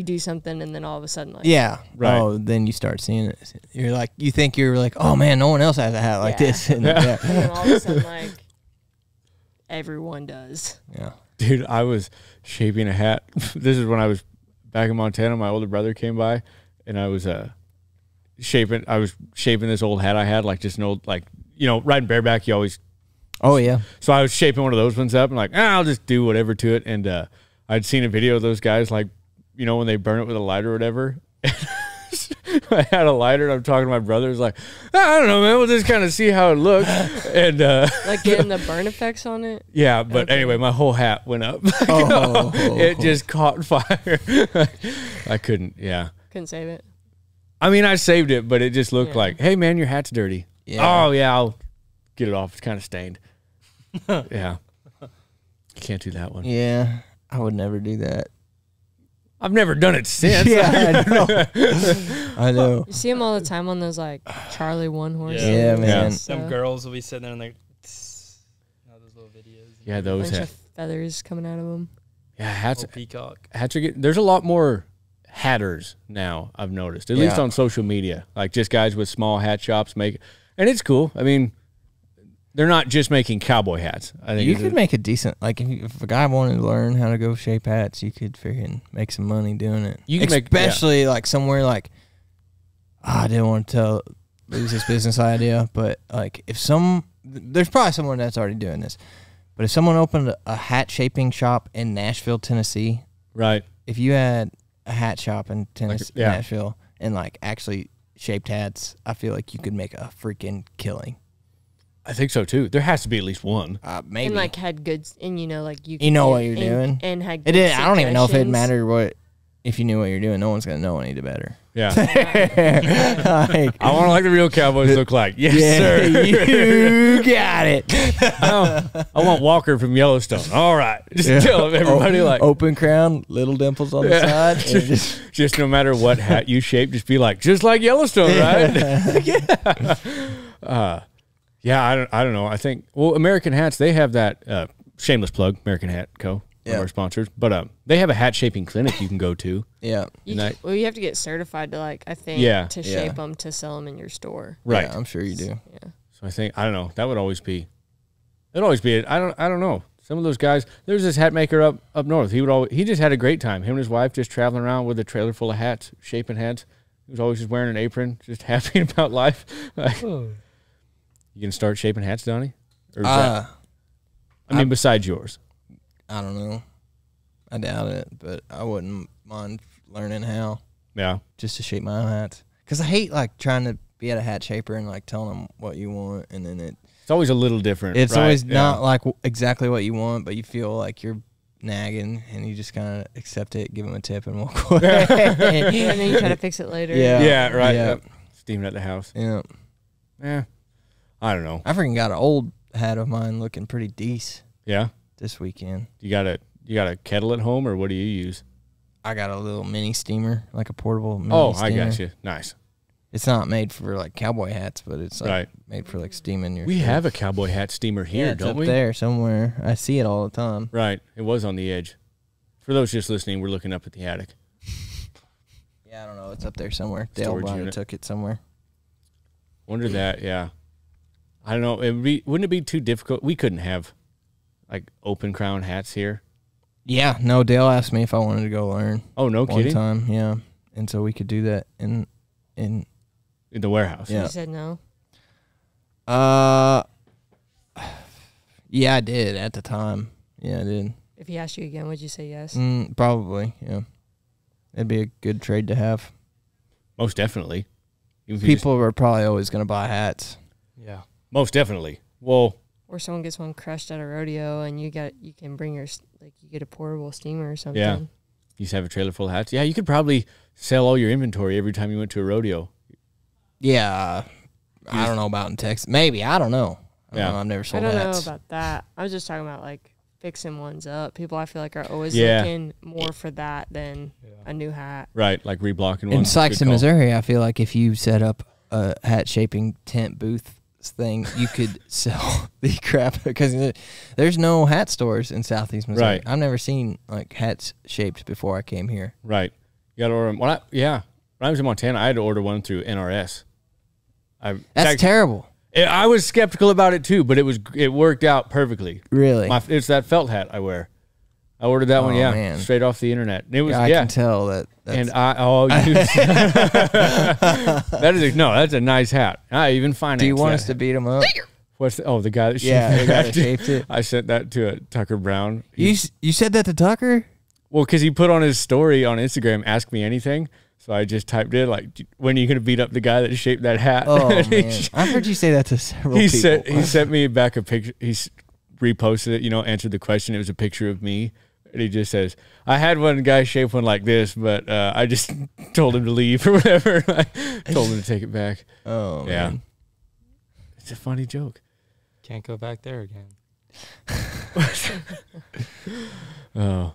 S4: do something, and then all of a sudden, like.
S1: Yeah.
S2: Right.
S1: Oh, then you start seeing it. You think you're like, oh, man, no one else has a hat like this. And,
S4: and then all of a sudden, like, everyone does.
S1: Yeah.
S2: Dude, I was shaping a hat. This is when I was back in Montana. My older brother came by, and I was shaping this old hat I had, like just an old, like, riding bareback, you always.
S1: Oh, yeah.
S2: So I was shaping one of those ones up and like, I'll just do whatever to it. And I'd seen a video of those guys, like, when they burn it with a lighter or whatever. I had a lighter, and I'm talking to my brother. He's like, I don't know, man. We'll just kind of see how it looks. And
S4: like getting the burn effects on it?
S2: Yeah, but anyway, my whole hat went up. It just caught fire. I couldn't,
S4: Couldn't save it?
S2: I mean, I saved it, but it just looked like, hey, man, your hat's dirty.
S1: Yeah.
S2: Oh, yeah, I'll get it off. It's kind of stained. Yeah. You can't do that one.
S1: Yeah. I would never do that.
S2: I've never done it since.
S1: Yeah, I know. I know.
S4: You see them all the time on those, like, Charlie One Horse.
S1: Yeah, man.
S3: Some girls will be sitting there and those little videos.
S2: Yeah, those
S4: bunch of feathers coming out of them.
S2: Yeah, hats.
S3: Peacock.
S2: Hats are there's a lot more hatters now, I've noticed, at least on social media. Like, just guys with small hat shops and it's cool. I mean, they're not just making cowboy hats. I think
S1: you could make a decent, like, if a guy wanted to learn how to go shape hats, you could freaking make some money doing it.
S2: You can
S1: especially like somewhere like, I didn't want to lose this business idea, but like there's probably someone that's already doing this. But if someone opened a hat shaping shop in Nashville, Tennessee,
S2: right?
S1: If you had a hat shop in Tennessee, Nashville, and like actually shaped hats, I feel like you could make a freaking killing.
S2: I think so too. There has to be at least one.
S1: Maybe.
S4: And like had good, and like you
S1: know what you're doing,
S4: and had good
S1: I don't even know if it mattered if you knew what you're doing. No one's gonna know any better.
S2: Yeah.
S1: Like,
S2: I want to like the real cowboys look like. Yes, sir.
S1: You got it.
S2: I want Walker from Yellowstone. All right. Just tell everybody like
S1: open crown, little dimples on the side.
S2: Just no matter what hat you shape, just be like, just like Yellowstone, right? Yeah. I don't know. I think American Hats, they have that shameless plug, American Hat Co. One of our sponsors, but they have a hat shaping clinic you can go to.
S1: Yeah.
S4: You have to get certified to to shape them to sell them in your store.
S2: Right.
S1: Yeah, I'm sure you do.
S4: Yeah.
S2: So I think, I don't know, that would always be it. I don't know. Some of those guys, there's this hat maker up north. He just had a great time. Him and his wife just traveling around with a trailer full of hats, shaping hats. He was always just wearing an apron, just happy about life. You gonna start shaping hats, Donnie? Or is besides yours.
S1: I don't know. I doubt it, but I wouldn't mind learning how.
S2: Yeah.
S1: Just to shape my own hats. Because I hate like trying to be at a hat shaper and like telling them what you want, and then
S2: it's always a little different.
S1: It's always not like exactly what you want, but you feel like you're nagging, and you just kind of accept it, give them a tip, and walk away.
S4: And then you try to fix it later.
S2: Yeah, right.
S1: Yeah.
S2: Steaming at the house.
S1: Yeah.
S2: Yeah. I don't know.
S1: I freaking got an old hat of mine looking pretty decent.
S2: Yeah.
S1: This weekend.
S2: You got a kettle at home, or what do you use?
S1: I got a little mini steamer, like a portable mini steamer.
S2: I got you. Nice.
S1: It's not made for like cowboy hats, but it's like made for like steaming your.
S2: We
S1: shirts.
S2: have a cowboy hat steamer here,
S1: yeah, it's
S2: don't
S1: up
S2: we?
S1: there somewhere. I see it all the time.
S2: Right. It was on the edge. For those just listening, we're looking up at the attic.
S1: Yeah, I don't know. It's up there somewhere. Dale
S2: Storage
S1: probably
S2: unit.
S1: took it somewhere.
S2: Wonder that. Yeah. I don't know. Wouldn't it be too difficult? We couldn't have like open crown hats here.
S1: Yeah, no. Dale asked me if I wanted to go learn.
S2: Oh, no
S1: one
S2: kidding.
S1: time, yeah, and so we could do that in.
S2: In the warehouse.
S1: Yeah.
S4: You said no.
S1: Yeah, I did at the time. Yeah, I did.
S4: If he asked you again, would you say yes?
S1: Probably, yeah. It'd be a good trade to have.
S2: Most definitely.
S1: People are probably always going to buy hats.
S3: Yeah.
S2: Most definitely. Well,
S4: Or someone gets one crushed at a rodeo, and you can bring you get a portable steamer or something.
S2: Yeah. You used to have a trailer full of hats. Yeah, you could probably sell all your inventory every time you went to a rodeo.
S1: Yeah, I don't know about in Texas. Maybe, I don't know. I don't know. I've never
S4: I
S1: sold
S4: don't
S1: hats.
S4: know about that. I was just talking about like fixing ones up. People I feel like are always
S2: Yeah.
S4: looking more for that than a new hat.
S2: Right, like reblocking one.
S1: In Sikeston,
S2: Good call.
S1: Missouri, I feel like if you set up a hat shaping tent booth thing, you could sell the crap because there's no hat stores in Southeast Missouri.
S2: Right.
S1: I've never seen like hats shaped before I came here.
S2: Right. You got to order them. When I was in Montana, I had to order one through NRS.
S1: That's terrible.
S2: I was skeptical about it too, but it worked out perfecely.
S1: Really?
S2: It's that felt hat I wear. I ordered that one,
S1: man.
S2: straight off the internet. And it was,
S1: I can tell that.
S2: And that's a nice hat. I even financed.
S1: Do you want
S2: that.
S1: us to beat him up?
S2: The guy that
S1: Yeah, the guy that shaped it.
S2: I sent that to Tucker Brown.
S1: You said that to Tucker?
S2: Well, because he put on his story on Instagram, "Ask me anything." So I just typed in like, "When are you gonna beat up the guy that shaped that hat?"
S1: Oh man, I've heard you say that to several people.
S2: He sent me back a picture. He reposted it. Answered the question. It was a picture of me, and he just says, "I had one guy shape one like this, but I just told him to leave or whatever. I told him to take it back."
S1: Oh
S2: yeah,
S1: man.
S2: It's a funny joke.
S3: Can't go back there again.
S2: Oh,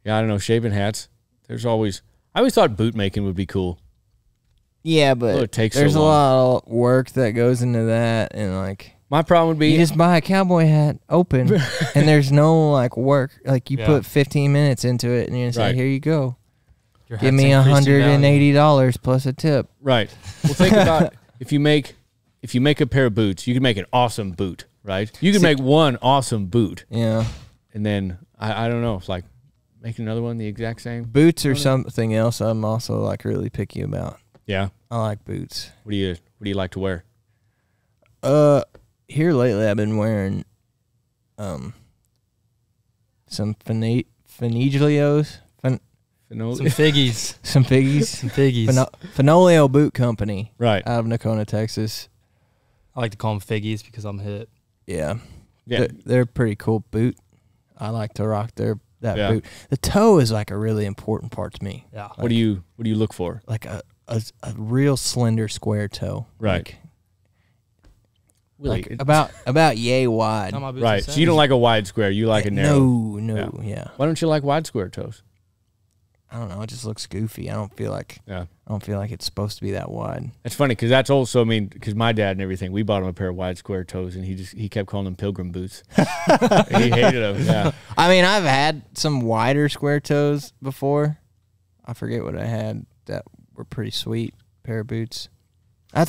S2: yeah. I don't know. Shaping hats. I always thought boot making would be cool.
S1: Yeah, but
S2: it takes
S1: there's
S2: so
S1: a
S2: long.
S1: lot of work that goes into that, and like
S2: My problem would be
S1: you just buy a cowboy hat open, and there's no like work. Like you put 15 minutes into it, and you say, "Here you go,
S3: Your
S1: give
S3: hat's
S1: me
S3: increased in value.
S1: $180 plus a tip."
S2: right. Well, think about if you make a pair of boots, you can make an awesome boot, right? You can make one awesome boot,
S1: Yeah,
S2: and then I don't know, like make another one the exact same.
S1: boots or something else. I'm also like really picky about.
S2: Yeah.
S1: I like boots.
S2: What do you like to wear?
S1: Here lately I've been wearing some finigios,
S3: Some figgies.
S1: some figgies,
S3: Some figgies.
S1: Finolio Boot Company,
S2: Right.
S1: out of Nocona, Texas.
S3: I like to call them figgies because I'm hip.
S1: Yeah,
S2: Yeah.
S1: they're a pretty cool boot. I like to rock that
S2: Yeah.
S1: boot. The toe is like a really important part to me.
S3: Yeah.
S2: What do you look for?
S1: Like a real slender square toe.
S2: Right.
S1: Like about yay wide.
S3: Not my boots
S2: Right.
S3: the
S2: So you don't
S3: same.
S2: like a wide square. You like a narrow.
S1: No, yeah.
S2: Why don't you like wide square toes?
S1: I don't know. It just looks goofy. I don't feel like it's supposed to be that wide.
S2: That's funny because that's also, because my dad and everything, we bought him a pair of wide square toes, and he kept calling them pilgrim boots. And he hated them. Yeah.
S1: I mean, I've had some wider square toes before. I forget what I had that were pretty sweet pair of boots. I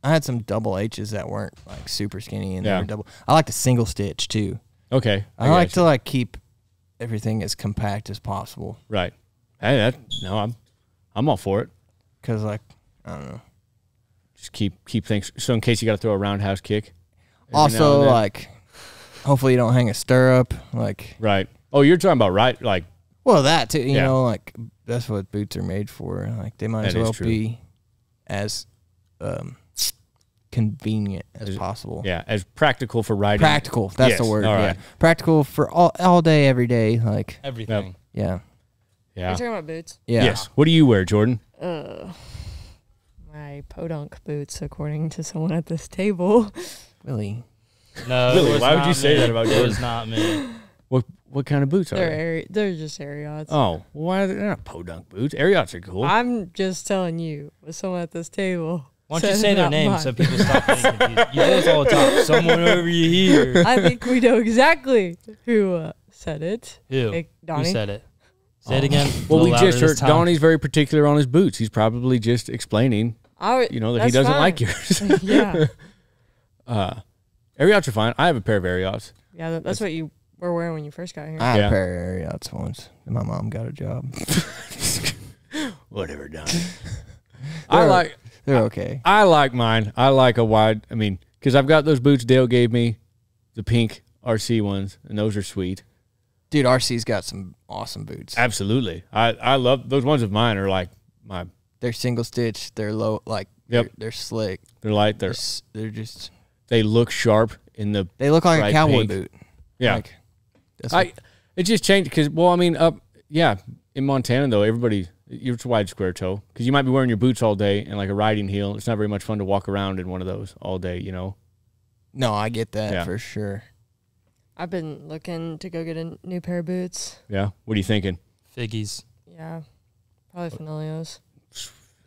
S1: had some double H's that weren't like super skinny and they were double. I like to single stitch too.
S2: Okay.
S1: I like to like keep everything as compact as possible.
S2: Right. Hey, I'm all for it.
S1: Cause like I don't know.
S2: Just keep things so in case you got to throw a roundhouse kick. every now
S1: Also,
S2: and then.
S1: like hopefully you don't hang a stirrup. Like
S2: Right. Oh, you're talking about like
S1: well that too. You
S2: Yeah.
S1: know, like that's what boots are made for. Like they might as
S2: That is
S1: well
S2: true.
S1: be as convenient as possible.
S2: Yeah, as practical for riding.
S1: Practical. That's
S2: Yes,
S1: the word.
S2: all
S1: Yeah,
S2: right.
S1: practical for all day, every day. Like
S3: Everything.
S1: yeah,
S4: Are
S2: Yeah.
S4: you talking about boots?
S1: yeah.
S2: Yes. What do you wear, Jordan?
S4: My podunk boots, according to someone at this table.
S1: Really.
S3: No,
S2: Really?
S3: it was
S2: Why would
S3: not
S2: you say
S3: me.
S2: that about
S3: It
S2: Jordan?
S3: was not me.
S2: What kind of boots are they?
S4: They're just Ariats.
S2: Oh, why are they not podunk boots? Ariots are cool.
S4: I'm just telling you, with someone at this table.
S3: Why don't you
S4: said
S3: say their
S4: not
S3: name
S4: mine.
S3: so people stop being confused? You do this all the time. Someone over here.
S4: I think we know exactly who said it.
S3: Who?
S4: Hey,
S3: Who
S4: Donnie.
S3: said it? Say it again.
S2: Well,
S3: A
S2: we
S3: little
S2: just
S3: louder
S2: heard
S3: this time.
S2: Donnie's very particular on his boots. He's probably just explaining, that he
S4: That's
S2: doesn't
S4: fine.
S2: like yours.
S4: Yeah.
S2: Ariots are fine. I have a pair of Ariots.
S4: Yeah, that's what you were wearing when you first got here.
S1: I had
S2: Yeah.
S1: a pair of Ariots once, and my mom got a job.
S2: Whatever, Donnie. I
S1: They're okay.
S2: like mine. I like a wide. I mean, because I've got those boots Dale gave me, the pink RC ones, and those are sweet.
S1: Dude, RC's got some awesome boots.
S2: Absolutely. I love those ones of mine are like my.
S1: They're single stitch. They're low. Like
S2: Yep.
S1: they're slick.
S2: They're light.
S1: They're just.
S2: They look sharp in the.
S1: They look like
S2: bright
S1: a cowboy
S2: pink.
S1: boot.
S2: Yeah.
S1: Like, that's what-
S2: It just changed because in Montana though you're wide square toe because you might be wearing your boots all day and like a riding heel. It's not very much fun to walk around in one of those all day.
S1: no, I get that
S2: Yeah.
S1: for sure.
S4: I've been looking to go get a new pair of boots.
S2: Yeah. What are you thinking?
S3: Figgies.
S4: Yeah, probably Finolios.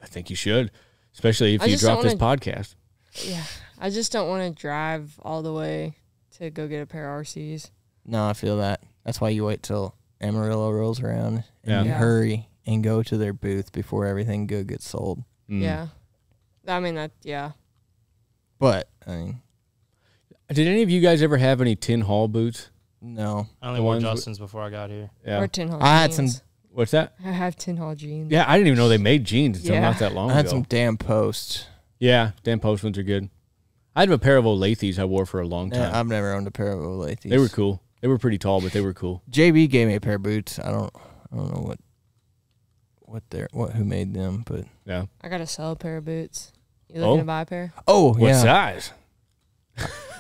S2: I think you should, especially if
S4: I
S2: you
S4: just
S2: drop
S4: don't
S2: this
S4: wanna-
S2: podcast.
S4: Yeah, I just don't want to drive all the way to go get a pair of RCs.
S1: No, I feel that. That's why you wait till Amarillo rolls around and
S2: Yeah.
S1: you
S4: Yeah.
S1: hurry and go to their booth before everything good gets sold.
S2: Mm.
S4: Yeah, I mean that. Yeah,
S1: But I mean,
S2: Did any of you guys ever have any Tin Hall boots?
S1: no.
S3: I only
S2: The
S3: wore
S2: ones
S3: Justin's before I got here.
S2: Yeah.
S4: or Tin Hall.
S1: I had some-
S4: jeans.
S2: What's that?
S4: I have Tin Hall jeans.
S2: Yeah, I didn't even know they made jeans until
S4: Yeah.
S2: not that long
S1: I had
S2: ago.
S1: some damn posts.
S2: Yeah, Dan Post ones are good. I had a pair of Olathes I wore for a long time.
S1: Yeah, I've never owned a pair of Olathes.
S2: They were cool. They were pretty tall, but they were cool.
S1: JB gave me a pair of boots. I don't know who made them, but
S2: Yeah.
S4: I gotta sell a pair of boots. You looking
S2: Oh.
S4: to buy a pair?
S1: oh
S2: What
S1: yeah,
S2: size?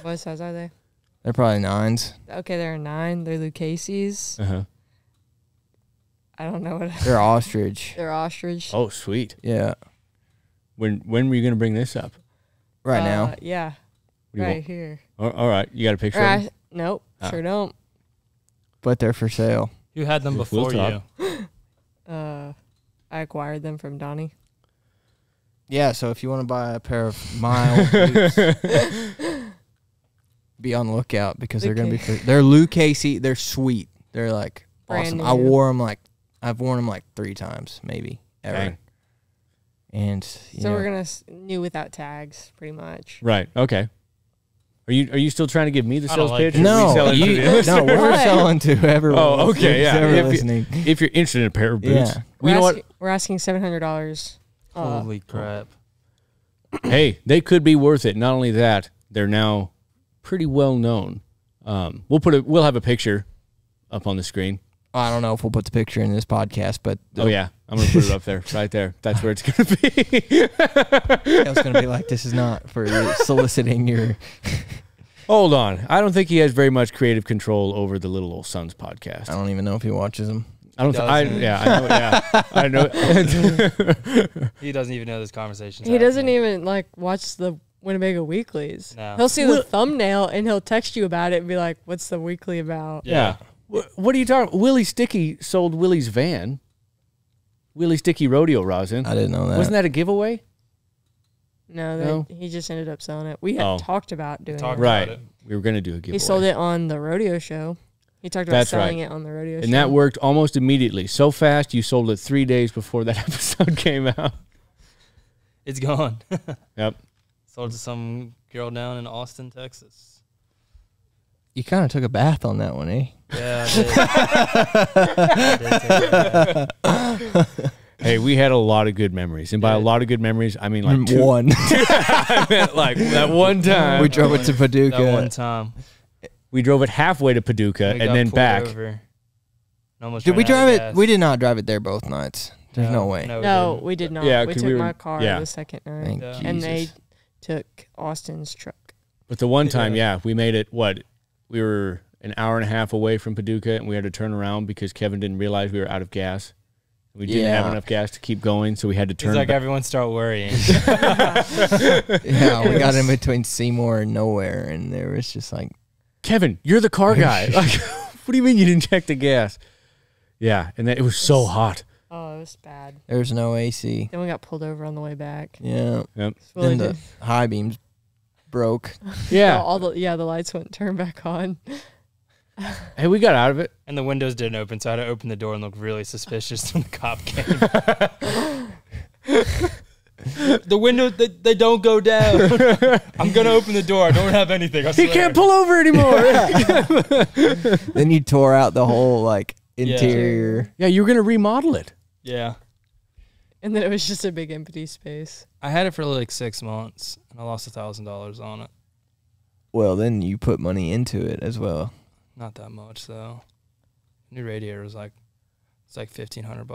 S4: What size are they?
S1: they're probably 9s.
S4: Okay, they're a 9. They're Lucchese's.
S2: Uh-huh.
S4: I don't know what.
S1: They're ostrich.
S4: They're ostrich.
S2: Oh, sweet.
S1: Yeah,
S2: When were you going to bring this up?
S1: right now.
S4: Yeah,
S2: What do you
S4: right
S2: want?
S4: here.
S2: All right. You got a picture of them?
S4: Nope,
S2: Oh.
S4: sure don't.
S1: But they're for sale.
S3: Who had them
S2: We'll
S3: before
S2: talk.
S3: you?
S4: I acquired them from Donnie.
S1: Yeah, so if you want to buy a pair of my old boots, be on the lookout because they're gonna be. They're Lucchese. They're sweet. They're like
S4: Brand
S1: awesome.
S4: new.
S1: I've worn them like 3 times maybe ever.
S2: Dang.
S1: And
S4: So we're gonna new without tags, pretty much.
S2: Right. Okay. Are you still trying to give me the
S3: I don't
S2: sales
S3: like
S2: pitch?
S3: it.
S2: or are we
S1: no,
S2: selling to the
S1: no,
S2: listener?
S1: we're
S4: What?
S1: selling to everyone.
S2: Oh, okay, yeah.
S1: who's ever
S2: If you-
S1: listening.
S2: If you're interested in a pair of boots,
S1: Yeah.
S2: you know what?
S4: We're asking $700.
S3: Holy crap.
S2: Hey, they could be worth it. Not only that, they're now pretty well known. We'll have a picture up on the screen.
S1: I don't know if we'll put the picture in this podcast, but
S2: Oh yeah, I'm gonna put it up there, right there. That's where it's gonna be.
S1: it's going to be like, this is not for soliciting your.
S2: Hold on, I don't think he has very much creative control over the Little Old Sons podcast.
S1: I don't even know if he watches them.
S2: I don't.
S3: Doesn't.
S2: I know.
S3: He doesn't even know this conversation.
S4: He doesn't even watch the Winnebago weeklies.
S3: No.
S4: He'll see the thumbnail and he'll text you about it and be like, "What's the weekly about?"
S2: Yeah. What are you talking? Willie Sticky sold Willie's van. Willie Sticky Rodeo rosin.
S1: I didn't know that.
S2: Wasn't that a giveaway?
S4: No, he just ended up selling it. We had talked about doing
S3: talked
S4: it.
S3: about
S2: Right.
S3: it.
S2: We were gonna do a giveaway.
S4: He sold it on the rodeo show. He talked about
S2: That's
S4: selling
S2: right.
S4: it on the rodeo show.
S2: And that worked almost immediately. So fast, you sold it 3 days before that episode came out.
S3: It's gone.
S2: Yep.
S3: Sold to some girl down in Austin, Texas.
S1: You kind of took a bath on that one, eh?
S3: Yeah, I did. I did take it.
S2: Hey, we had a lot of good memories. And by a lot of good memories, I mean like two.
S1: One.
S2: I meant like that one time.
S1: We drove it to Paducah.
S3: That one time.
S2: We drove it halfway to Paducah
S3: We
S2: and
S3: got
S2: then
S3: pulled
S2: back.
S3: over. And almost
S1: Did
S3: ran
S1: we
S3: out
S1: drive
S3: of
S1: it?
S3: gas.
S1: We did not drive it there both nights. There's no way.
S3: No,
S4: No, we did not.
S2: Yeah,
S4: we
S2: 'cause
S4: took
S2: we were-
S4: my car
S2: yeah.
S4: the second night.
S1: Thank
S3: Yeah.
S1: Jesus.
S4: And they took Austin's truck.
S2: But the one time, we made it, we were an hour and a half away from Paducah, and we had to turn around because Kevin didn't realize we were out of gas. We didn't have enough gas to keep going, so we had to turn.
S3: It's like everyone start worrying.
S1: Yeah, we got in between Seymour and nowhere, and there was just like,
S2: Kevin, you're the car guy. Like, what do you mean you didn't check the gas? Yeah, and then it was so hot.
S4: Oh, it was bad.
S1: there was no AC.
S4: Then we got pulled over on the way back.
S1: Yeah.
S2: Yep.
S1: Then the high beams broke.
S2: Yeah.
S4: The lights wouldn't turn back on.
S2: Hey, we got out of it.
S3: And the windows didn't open, so I had to open the door and look really suspicious when the cop came. The windows, they don't go down. I'm going to open the door. I don't have anything.
S2: He can't pull over anymore.
S1: Then you tore out the whole like interior.
S2: Yeah, you were going to remodel it.
S3: Yeah.
S4: And then it was just a big empty space.
S3: I had it for like 6 months, and I lost $1,000 on it.
S1: Well, then you put money into it as well.
S3: Not that much, though. New radiator was like, it's like $1,500.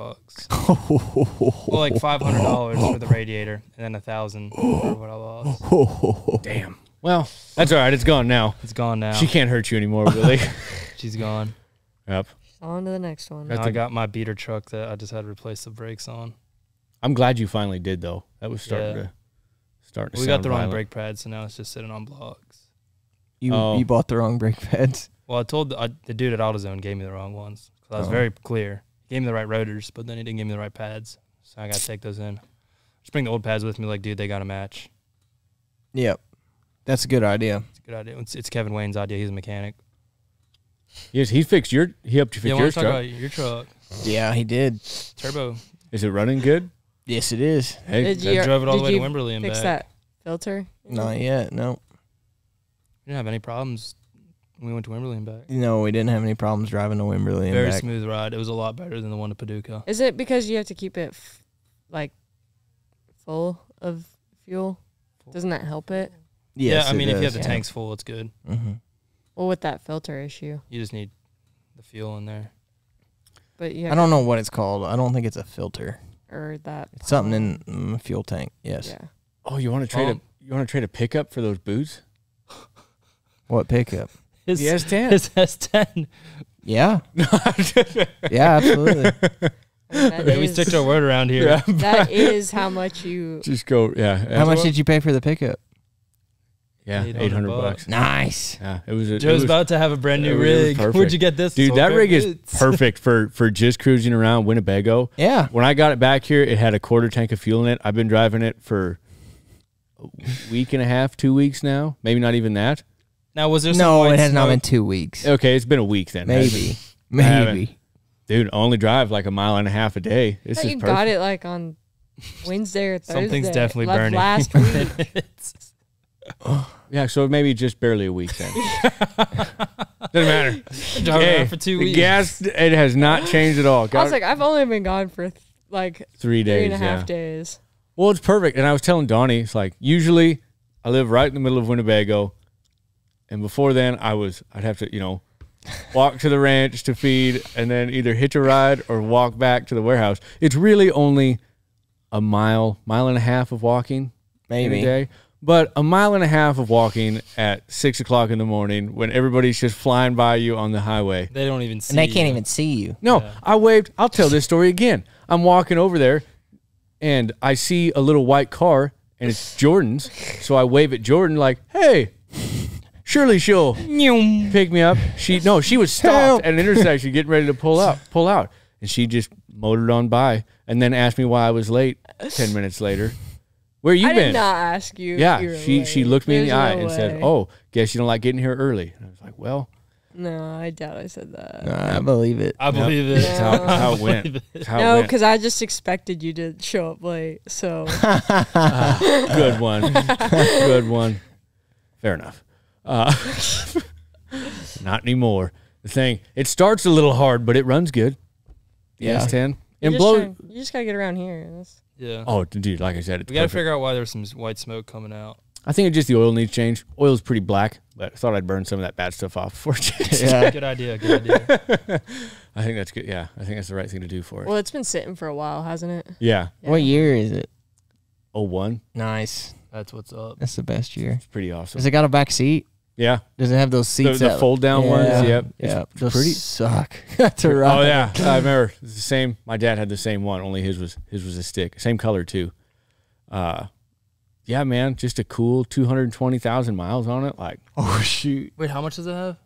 S3: Well, like $500 for the radiator, and then $1,000 for what I lost.
S2: Damn. Well, that's all right. It's gone now.
S3: It's gone now.
S2: She can't hurt you anymore, really.
S3: She's gone.
S2: Yep.
S4: On to the next one.
S3: Now I got my beater truck that I just had to replace the brakes on.
S2: I'm glad you finally did, though. That was starting to
S3: We got the wrong
S2: violent.
S3: brake pads, so now it's just sitting on blocks.
S1: You bought the wrong brake pads.
S3: Well, I told the dude at AutoZone gave me the wrong ones because I was very clear. He gave me the right rotors, but then he didn't give me the right pads, so I got to take those in. Just bring the old pads with me, like, dude, they got to match.
S1: Yep. That's a good idea.
S3: It's a good idea. It's Kevin Wayne's idea. He's a mechanic.
S2: Yes, he helped you fix your
S3: Talk
S2: truck.
S3: about your truck.
S1: Yeah, he did.
S3: Turbo.
S2: Is it running good?
S1: Yes, it is.
S2: Hey,
S3: I drove it all the way to Wimberley and
S4: fix
S3: back.
S4: that filter?
S1: Not yet. No.
S3: We didn't have any problems when we went to Wimberley and back.
S1: No, we didn't have any problems driving to Wimberley and
S3: Very
S1: back.
S3: smooth ride. It was a lot better than the one to Paducah.
S4: Is it because you have to keep it full of fuel? Doesn't that help it?
S1: Yes,
S3: yeah, I mean,
S1: it
S3: if you have
S1: does.
S3: the tanks full, it's good.
S1: Mm-hmm.
S4: Well, with that filter issue.
S3: You just need the fuel in there.
S4: But
S1: I don't know what it's called. I don't think it's a filter.
S4: Or that.
S1: It's something in fuel tank. Yes.
S4: Yeah.
S2: Oh, you want to trade a pickup for those boots?
S1: What pickup?
S3: The
S2: S10.
S3: His S10.
S1: Yeah. Yeah, absolutely.
S3: We stick to our word around here.
S2: Yeah.
S4: That is how much you.
S2: Just go. Yeah.
S1: How much did you pay for the pickup?
S2: Yeah, $800.
S1: Nice.
S2: Yeah, it was.
S3: Joe's about to have a brand new rig.
S2: perfect.
S3: Where'd you get this?
S2: Dude, that rig is
S3: Boots.
S2: perfect for just cruising around Winnebago.
S1: Yeah.
S2: When I got it back here, it had a quarter tank of fuel in it. I've been driving it for a week and a half, 2 weeks now. Maybe not even that.
S3: Now, was there some
S1: No,
S3: white
S1: it has not
S3: smoke?
S1: been 2 weeks.
S2: Okay, it's been a week then.
S1: Maybe.
S2: haven't.
S1: Maybe.
S2: Dude, I only drive like a mile and a half a day.
S4: I
S2: This
S4: thought
S2: is
S4: you
S2: perfect.
S4: got it like on Wednesday or Thursday.
S3: Something's definitely
S4: like
S3: burning.
S4: Last week.
S2: Yeah, so maybe just barely a week then. Doesn't matter.
S3: Driving
S2: Hey,
S3: around for 2
S2: the
S3: weeks.
S2: gas, it has not changed at all.
S4: I
S2: Got
S4: was like, I've only been gone for
S2: 3
S4: 3
S2: days.
S4: and a half
S2: Yeah.
S4: days.
S2: Well, it's perfect. And I was telling Donnie, it's like, usually I live right in the middle of Winnebago. And before then, I'd have to, walk to the ranch to feed and then either hitch a ride or walk back to the warehouse. It's really only a mile and a half of walking
S1: Maybe.
S2: a day. But a mile and a half of walking at 6 o'clock in the morning when everybody's just flying by you on the highway.
S3: They don't even see
S1: And they can't
S3: you.
S1: even see you.
S2: No,
S3: Yeah.
S2: I waved. I'll tell this story again. I'm walking over there, and I see a little white car, and it's Jordan's. So I wave at Jordan like, "Hey, surely she'll pick me up." She was stopped
S1: Help.
S2: at an intersection, getting ready to pull out, and she just motored on by, and then asked me why I was late. 10 minutes later, where you
S4: I
S2: been?
S4: did not ask you. if you
S2: Yeah,
S4: were
S2: she
S4: late.
S2: looked me in the
S4: There's
S2: eye
S4: no
S2: and said,
S4: way.
S2: "Oh, guess you don't like getting here early." And I was like, "Well,
S4: No, I doubt I said that.
S1: Nah, I believe it.
S3: I believe it.
S2: that's how it went." That's how it
S4: No,
S2: went.
S4: because I just expected you to show up late. So
S2: Good one. Good one. Fair enough. Not anymore. The thing, it starts a little hard, but it runs good. The
S1: Yeah.
S2: S10.
S4: you
S2: And
S4: just gotta get around here.
S3: Yeah.
S2: Oh, dude, like I said, it's
S3: We got to
S2: perfect.
S3: figure out why there's some white smoke coming out.
S2: I think it's just the oil needs change. Oil's pretty black, but I thought I'd burn some of that bad stuff off before it changed.
S1: Yeah.
S3: Good idea. Good idea.
S2: I think that's good. Yeah, I think that's the right thing to do for it.
S4: Well, it's been sitting for a while, hasn't it?
S2: Yeah.
S1: What year is it?
S2: 01.
S1: Nice.
S3: That's what's up.
S1: That's the best year.
S2: It's pretty awesome.
S1: Does it got a back seat?
S2: Yeah.
S1: Does it have those seats?
S2: The fold down ones? Yep.
S1: Yeah.
S2: It's
S1: Those
S2: pretty
S1: suck to ride.
S2: Oh yeah, I remember. It's the same. My dad had the same one. Only his was a stick. Same color too. Yeah, man. Just a cool 220,000 miles on it. Like,
S1: Oh shoot.
S3: Wait, how much does it have?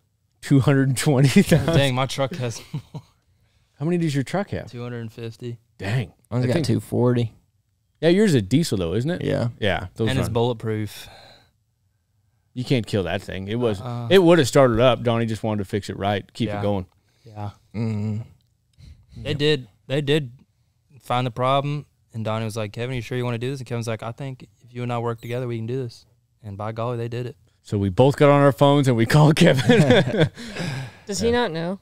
S2: 220,000.
S3: Dang, my truck has
S2: How many does your truck have?
S3: 250.
S2: Dang.
S1: Mine's
S2: I
S1: got
S2: think-
S1: 240.
S2: Yeah, yours is a diesel though, isn't it?
S1: Yeah.
S2: Yeah. Those
S3: And it's
S2: run.
S3: bulletproof.
S2: You can't kill that thing. It was. It would have started up. Donnie just wanted to fix it right, keep
S3: Yeah.
S2: it going.
S3: Yeah.
S1: Mm.
S3: They did find the problem, and Donnie was like, Kevin, you sure you want to do this? And Kevin's like, I think if you and I work together, we can do this. And by golly, they did it.
S2: So we both got on our phones and we called Kevin.
S4: Does he not know,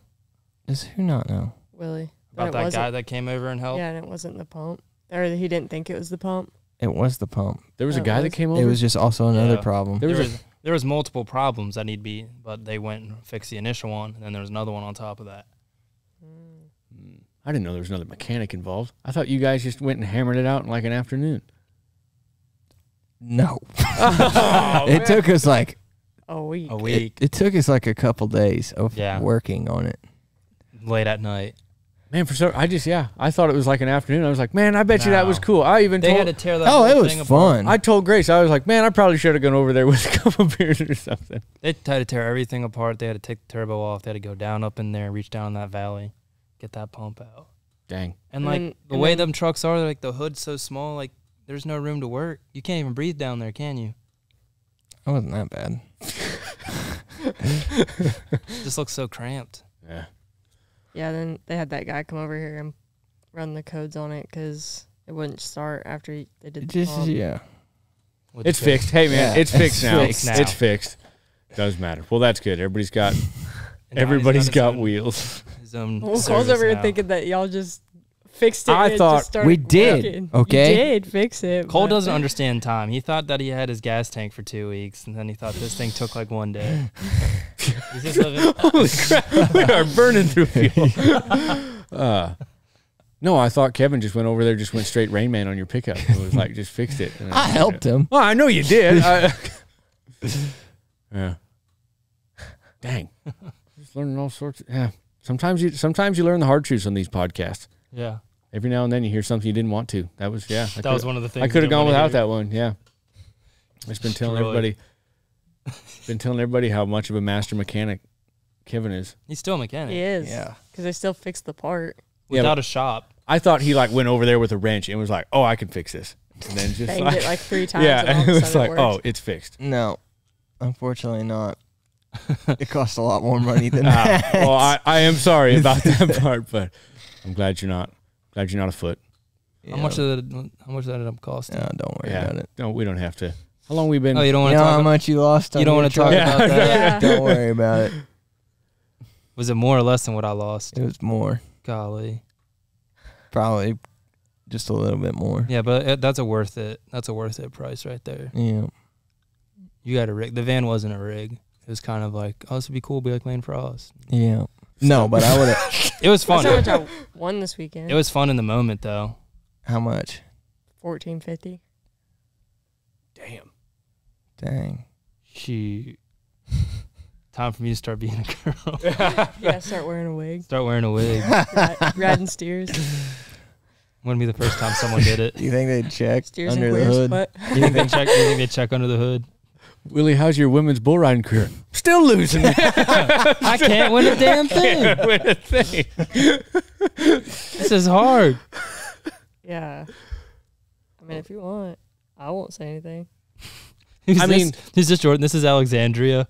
S1: Does who not know?
S4: Willie?
S3: About that guy that came over and helped.
S4: Yeah, and it wasn't the pump. Or he didn't think it was the pump.
S1: It was the pump.
S2: There was a
S4: Oh,
S2: guy
S4: it
S2: that
S4: was?
S2: came over.
S1: It was just also another
S3: Yeah.
S1: problem.
S3: There was multiple problems that need to be, but they went and fixed the initial one, and then there was another one on top of that.
S2: I didn't know there was another mechanic involved. I thought you guys just went and hammered it out in like an afternoon.
S1: No. It took us like
S4: A week.
S3: A week,
S1: It took us like a couple days of
S3: Yeah.
S1: working on it.
S3: late at night.
S2: Man, I thought it was like an afternoon. I was like, man, I bet you that was
S3: No.
S2: cool. I even
S3: They
S2: told,
S3: had to tear that
S1: Oh,
S3: whole
S1: it was
S3: thing apart.
S1: fun.
S2: I told Grace, I was like, man, I probably should have gone over there with a couple beers or something.
S3: They had to tear everything apart. They had to take the turbo off. They had to go down up in there, reach down that valley, get that pump out.
S2: Dang.
S3: And
S4: And
S3: like
S4: then-
S3: the
S4: and
S3: way
S4: then-
S3: them trucks are, like the hood's so small, like there's no room to work. You can't even breathe down there, can you?
S1: It wasn't that bad.
S3: It just looks so cramped.
S2: Yeah.
S4: Yeah, then they had that guy come over here and run the codes on it because it wouldn't start after they did the
S1: Just
S4: pump.
S1: yeah.
S3: With
S2: It's
S3: the-
S2: fixed. Hey, man,
S1: Yeah,
S2: it's fixed now.
S3: fixed now.
S2: It's fixed. Does matter. Well, that's good. Everybody's got
S3: and
S2: everybody's
S3: Donnie's
S2: got
S3: his
S2: wheels.
S3: own- His own
S4: Well, Cole's
S3: service
S4: over here
S3: now.
S4: thinking that y'all just fixed it.
S2: I
S4: and it
S2: thought
S4: just started
S1: we did,
S4: working.
S1: okay?
S4: You did fix it.
S3: Cole
S4: but-
S3: doesn't understand time. He thought that he had his gas tank for 2 weeks, and then he thought this thing took like one day. He's just living.
S2: Holy crap. We are burning through fuel. No, I thought Kevin just went over there, just went straight Rain Man on your pickup. It was like, just fixed it. And
S1: I helped him.
S2: Well, I know you did. Yeah. Dang. Just learning all sorts. Yeah. Sometimes you learn the hard truths on these podcasts.
S3: Yeah,
S2: Every now and then you hear something you didn't want to. That was
S3: that was one of the things.
S2: I could have
S3: didn't
S2: gone
S3: wanna
S2: without
S3: hear.
S2: that one. Yeah. I've just been telling
S3: Destroyed.
S2: everybody how much of a master mechanic Kevin is.
S3: He's still a mechanic
S4: He is.
S1: Yeah.
S4: Because they still fixed the part.
S3: without a shop.
S2: I thought he like went over there with a wrench and was like, "Oh, I can fix this," and then just
S4: Banged
S2: like,
S4: it like 3 times.
S2: yeah,
S4: and all
S2: and
S4: of
S2: it
S4: a
S2: was
S4: sudden
S2: like,
S4: it worked.
S2: "Oh, it's fixed."
S1: No, unfortunately not. It costs a lot more money than
S2: Ah,
S1: that.
S2: well, I am sorry about that part, but I'm glad you're not afoot.
S3: How much did that ended up costing?
S1: No, don't worry
S2: Yeah,
S1: about it.
S2: no, we don't have to. How long we been?
S3: Oh, you don't
S1: You
S3: want
S1: know
S3: to talk
S1: how
S3: about
S1: much you lost?
S3: You don't
S1: want to
S3: talk about that?
S4: Yeah.
S1: Don't worry about it.
S3: Was it more or less than what I lost?
S1: It was more,
S3: Golly.
S1: probably just a little bit more.
S3: Yeah, but that's a worth it. That's a worth it price right there.
S1: Yeah.
S3: You got a rig. The van wasn't a rig. It was kind of like, oh, this would be cool. Be like Lane Frost.
S1: Yeah. No, but I would have.
S3: It was fun.
S4: That's how much I won this weekend.
S3: It was fun in the moment, though.
S1: How much?
S4: $14.50.
S2: Damn.
S1: Dang.
S3: Shoot. Time for me to start being a girl.
S4: Yeah, start wearing a wig.
S3: Start wearing a wig.
S4: Riding steers.
S3: Wouldn't be the first time someone did it.
S1: Do you think they'd check
S4: Steers
S1: under
S4: and
S1: the
S4: queers.
S1: hood?
S4: What?
S3: You think they check under the hood?
S2: Willie, how's your women's bull riding career? Still losing.
S3: I can't win a damn thing.
S2: Win a thing.
S3: This is hard.
S4: Yeah. I mean, if you want, I won't say anything.
S3: Who's
S2: I mean-
S3: this is Jordan. This is Alexandria.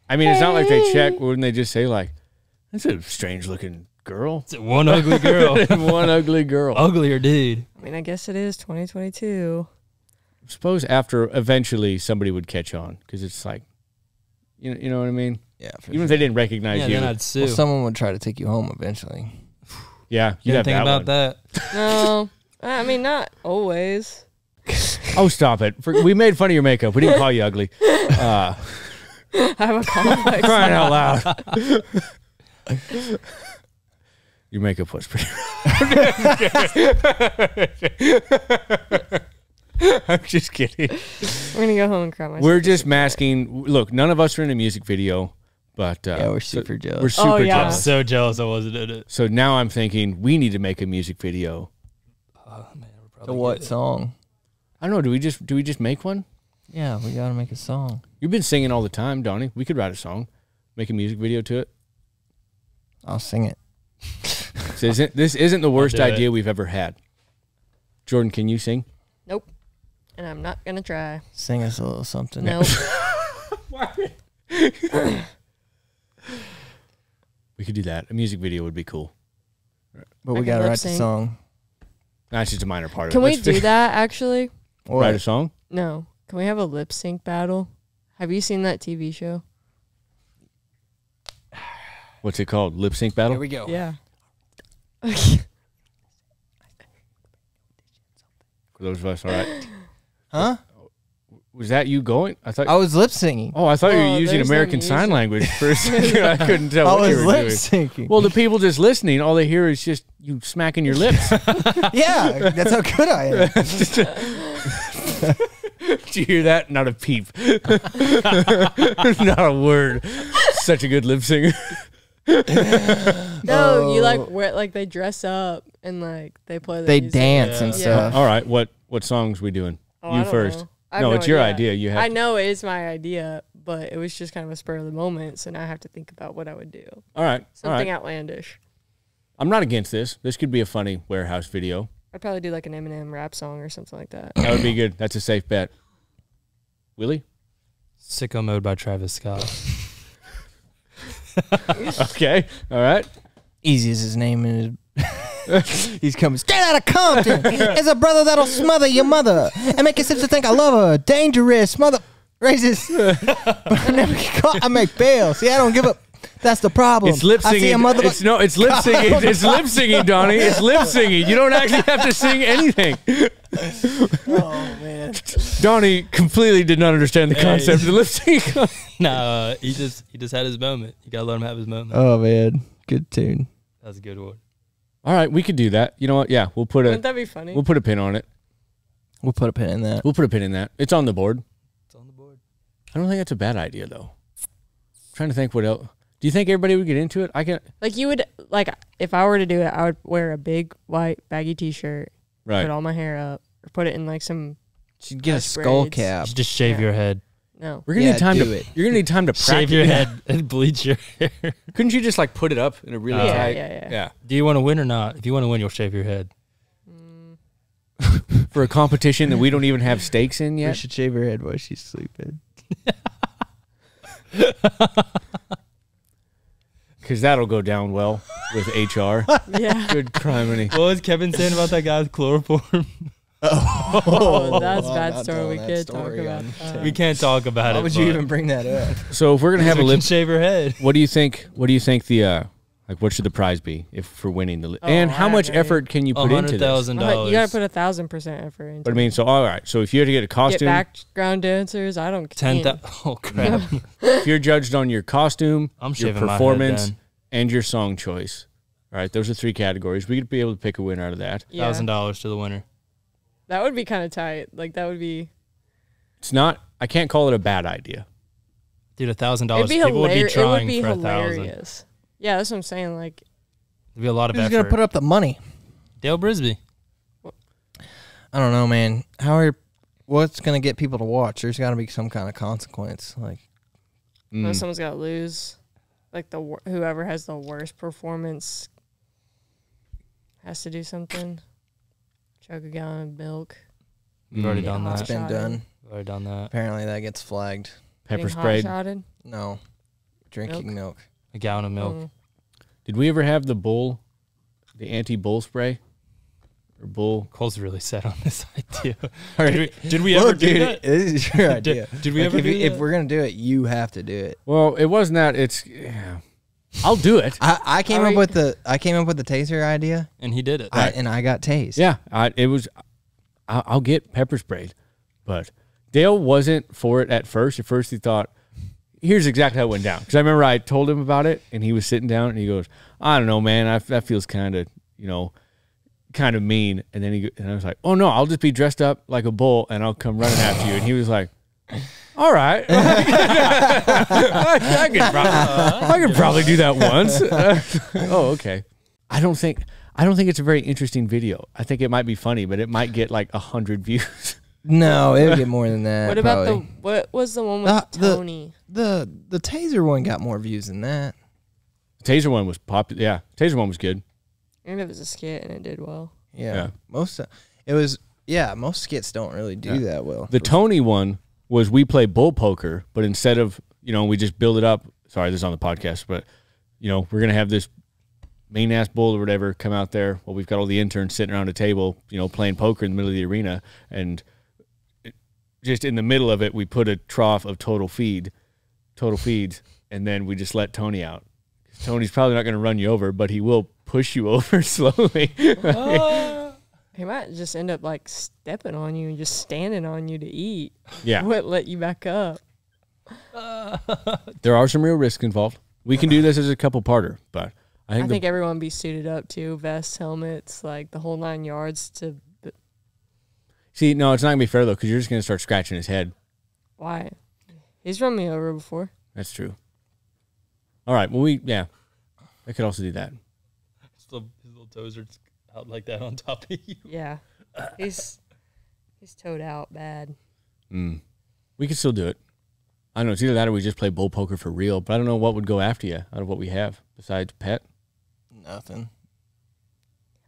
S2: I mean, it's not like they check. Wouldn't they just say like, "That's a strange looking girl"?
S3: It's one ugly girl.
S2: One ugly girl.
S3: Uglier dude.
S4: I mean, I guess it is 2022.
S2: Suppose after eventually somebody would catch on because it's like, you know what I mean.
S1: Yeah. For
S2: Even if they didn't recognize
S3: Yeah,
S2: you.
S3: then I'd sue.
S1: Well, someone would try to take you home eventually.
S2: Yeah,
S3: You
S2: you'd have
S3: didn't think
S2: that
S3: about
S2: one.
S3: that?
S4: No, I mean, not always.
S2: Oh, stop it! We made fun of your makeup. We didn't call you ugly.
S4: I have a complex.
S2: Crying out loud. Your makeup was pretty. I'm just kidding.
S4: We're gonna go home and cry myself.
S2: We're just masking. Look, none of us are in a music video, but
S1: Yeah, we're super jealous.
S2: We're super
S4: yeah.
S3: I'm
S2: jealous.
S3: so jealous I wasn't in it.
S2: So now I'm thinking we need to make a music video.
S3: Oh man, we're
S1: So
S3: probably
S1: what
S3: good.
S1: song?
S2: I don't know. Do we just make one?
S1: Yeah, we gotta make a song.
S2: You've been singing all the time, Donnie. We could write a song, make a music video to it.
S1: I'll sing it.
S2: So this isn't the worst
S3: do it.
S2: idea we've ever had. Jordan, can you sing?
S4: Nope. And I'm not gonna try.
S1: Sing us a little something.
S4: Nope.
S2: We could do that. A music video would be cool.
S1: But
S4: I
S1: we
S4: can
S1: gotta
S4: lip
S1: write the
S4: sync.
S1: song.
S2: That's just a minor part
S4: Can
S2: of it.
S4: we do that actually?
S1: What?
S2: Write a song?
S4: No. Can we have a lip sync battle? Have you seen that TV show?
S2: What's it called? Lip sync battle?
S1: Here we go.
S4: Yeah.
S2: For those of us, all right.
S1: Huh?
S2: Was that you going? I thought.
S1: I was lip singing.
S2: Oh, I thought you were
S4: Oh,
S2: using
S4: there's no
S2: American Sign
S4: music.
S2: Language for a second. I couldn't tell
S1: I
S2: what you
S1: was
S2: were
S1: lip
S2: doing.
S1: syncing.
S2: Well, the people just listening, all they hear is just you smacking your lips.
S1: Yeah, that's how good I am.
S2: Did you hear that? Not a peep. Not a word. Such a good lip singer.
S4: No, you like
S1: Oh.
S4: wear like they dress up and like they play the
S1: They
S4: music.
S1: dance and
S3: Yeah.
S1: stuff.
S2: All right, what songs we doing?
S4: Oh, I
S2: You
S4: don't
S2: first.
S4: know. I have
S2: No,
S4: no
S2: it's your
S4: idea.
S2: idea. You have.
S4: I know it is my idea, but it was just kind of a spur of the moment, so now I have to think about what I would do.
S2: All right. All
S4: Something
S2: right.
S4: outlandish.
S2: I'm not against this. This could be a funny warehouse video.
S4: I'd probably do like an Eminem rap song or something like that.
S2: That would be good. That's a safe bet. Willie?
S3: Sicko Mode by Travis Scott.
S2: Okay. All right.
S1: Easy as his name is. He's coming straight out of Compton. It's a brother that'll smother your mother and make your sister think I love her. Dangerous mother racist. But I never get caught. I make bail. See, I don't give up. That's the problem.
S2: It's lip
S1: I see
S2: singing.
S1: a mother.
S2: It's lip singing. It's lip singing, Donnie. It's lip singing. You don't actually have to sing anything.
S1: Oh man.
S2: Donnie completely did not understand the concept of the lip singing.
S3: No, he just had his moment. You gotta let him have his moment.
S1: Oh man. Good tune.
S3: That was a good one.
S2: All right, we could do that. You know what? Yeah, we'll put
S4: Wouldn't that be funny?
S2: a pin on it.
S1: We'll put a pin in that.
S2: We'll put a pin in that. It's on the board.
S3: It's on the board.
S2: I don't think that's a bad idea though. Trying to think what else. Do you think everybody would get into it? I can.
S4: Like you would like if I were to do it, I would wear a big white baggy T-shirt,
S2: Right.
S4: put all my hair up, or put it in like some
S1: Should get a
S4: Nice
S1: skull
S4: braids.
S3: You
S1: cap.
S3: should just shave
S4: Yeah.
S3: your head.
S4: no.
S2: We're gonna
S1: Yeah,
S2: need time
S1: do
S2: to.
S1: it.
S2: You're gonna need time to practice.
S3: Shave your head and bleach your hair.
S2: Couldn't you just like put it up in a really
S3: Yeah,
S2: tight?
S4: yeah.
S3: Do you want to win or not? If you want to win, you'll shave your head.
S2: For a competition that we don't even have stakes in
S1: We
S2: yet.
S1: should shave her head while she's sleeping.
S2: Because that'll go down well with HR.
S4: Yeah.
S2: Good criminy.
S3: What was Kevin saying about that guy with chloroform?
S4: Oh, that's a
S1: I'm
S4: bad
S1: not
S4: story.
S1: telling
S4: We
S1: that
S4: could talk
S1: story
S4: about
S1: on
S4: that.
S3: We can't talk about
S1: Why
S3: it.
S1: would you
S3: but-
S1: even bring that up?
S2: So if we're gonna have a
S3: You
S2: lip,
S3: can shave your head.
S2: what do you think? What do you think the like? What should the prize be if for winning the?
S4: Oh,
S2: And how
S4: I
S2: much
S4: agree.
S2: effort can you put into this?
S3: $100,000.
S4: You gotta put 1,000% effort into
S2: But I mean, so all right. So if you had to get a
S4: get
S2: costume,
S4: background dancers. I don't
S3: 10,000. Oh crap!
S2: if you're judged on your costume,
S3: I'm
S2: your
S3: shaving my head
S2: performance,
S3: then.
S2: and your song choice. All right, those are 3 categories. We could be able to pick a winner out of that.
S4: Yeah.
S3: $1,000 to the winner.
S4: That would be kind of tight. Like that would be.
S2: It's not. I can't call it a bad idea.
S3: Dude, $1,000.
S4: It'd be
S3: People would be
S4: hilarious. It would
S3: trying
S4: be
S3: for 1,000.
S4: hilarious. Yeah, that's what I'm saying. Like,
S3: It'd be a lot of
S1: Who's
S3: effort.
S1: gonna put up the money?
S3: Dale Brisby.
S1: I don't know, man. What's gonna get people to watch? There's got to be some kind of consequence. Like,
S2: Mm.
S4: someone's got to lose. Like whoever has the worst performance has to do something. Chug a gallon of milk.
S3: We've already
S2: Mm.
S3: done
S1: it's
S3: that.
S1: been done.
S3: We've already done that.
S1: Apparently, that gets flagged.
S2: Pepper
S4: Getting
S2: sprayed.
S4: hot-shotted.
S1: No, drinking milk.
S3: A gallon of milk.
S4: Mm.
S2: Did we ever have the anti-bull spray? Or bull?
S3: Cole's really set on this idea.
S1: All
S3: Did we ever do that?
S1: This is your idea.
S3: Did we
S1: Like,
S3: ever
S1: if,
S3: do
S1: if
S3: that?
S1: we're gonna do it, you have to do it.
S2: Well, it wasn't that. It's. Yeah. I'll do it.
S1: I came
S4: Are
S1: up
S4: you-
S1: with the taser idea,
S3: And he did it.
S1: and I got tased.
S2: Yeah, it was. I'll get pepper sprayed, but Dale wasn't for it at first. At first, he thought, "Here's exactly how it went down." Because I remember I told him about it, and he was sitting down, and he goes, "I don't know, man. That feels kind of, kind of mean. And then and I was like, oh no, I'll just be dressed up like a bull and I'll come running after you. And he was like, all right. I could probably do that once. Oh, okay. I don't think it's a very interesting video. I think it might be funny, but it might get like 100 views.
S1: No, it would get more than that.
S4: What about
S1: probably.
S4: what was the one with Tony?
S1: The taser one got more views than that.
S2: The taser one was popular. Yeah, taser one was good.
S4: And it was a skit and it did well.
S1: Yeah. Most skits don't really do that well.
S2: The Tony one was we play bull poker, but instead of, we just build it up. Sorry, this is on the podcast, but we're going to have this main ass bull or whatever come out there. Well, we've got all the interns sitting around a table, playing poker in the middle of the arena, and just in the middle of it, we put a trough of total feeds, and then we just let Tony out. Tony's probably not going to run you over, but he will push you over slowly.
S4: He might just end up like stepping on you and just standing on you to eat.
S2: Yeah.
S4: Wouldn't let you back up.
S2: There are some real risks involved. We can do this as a couple-parter, but I think
S4: everyone be suited up too. Vests, helmets, like the whole 9 yards to...
S2: See, no, it's not going to be fair, though, because you're just going to start scratching his head.
S4: Why? He's run me over before.
S2: That's true. All right, well, I could also do that.
S3: His little toes are out like that on top of you.
S4: Yeah. He's toed out bad.
S2: We could still do it. I don't know. It's either that or we just play bull poker for real, but I don't know what would go after you out of what we have besides pet.
S1: Nothing.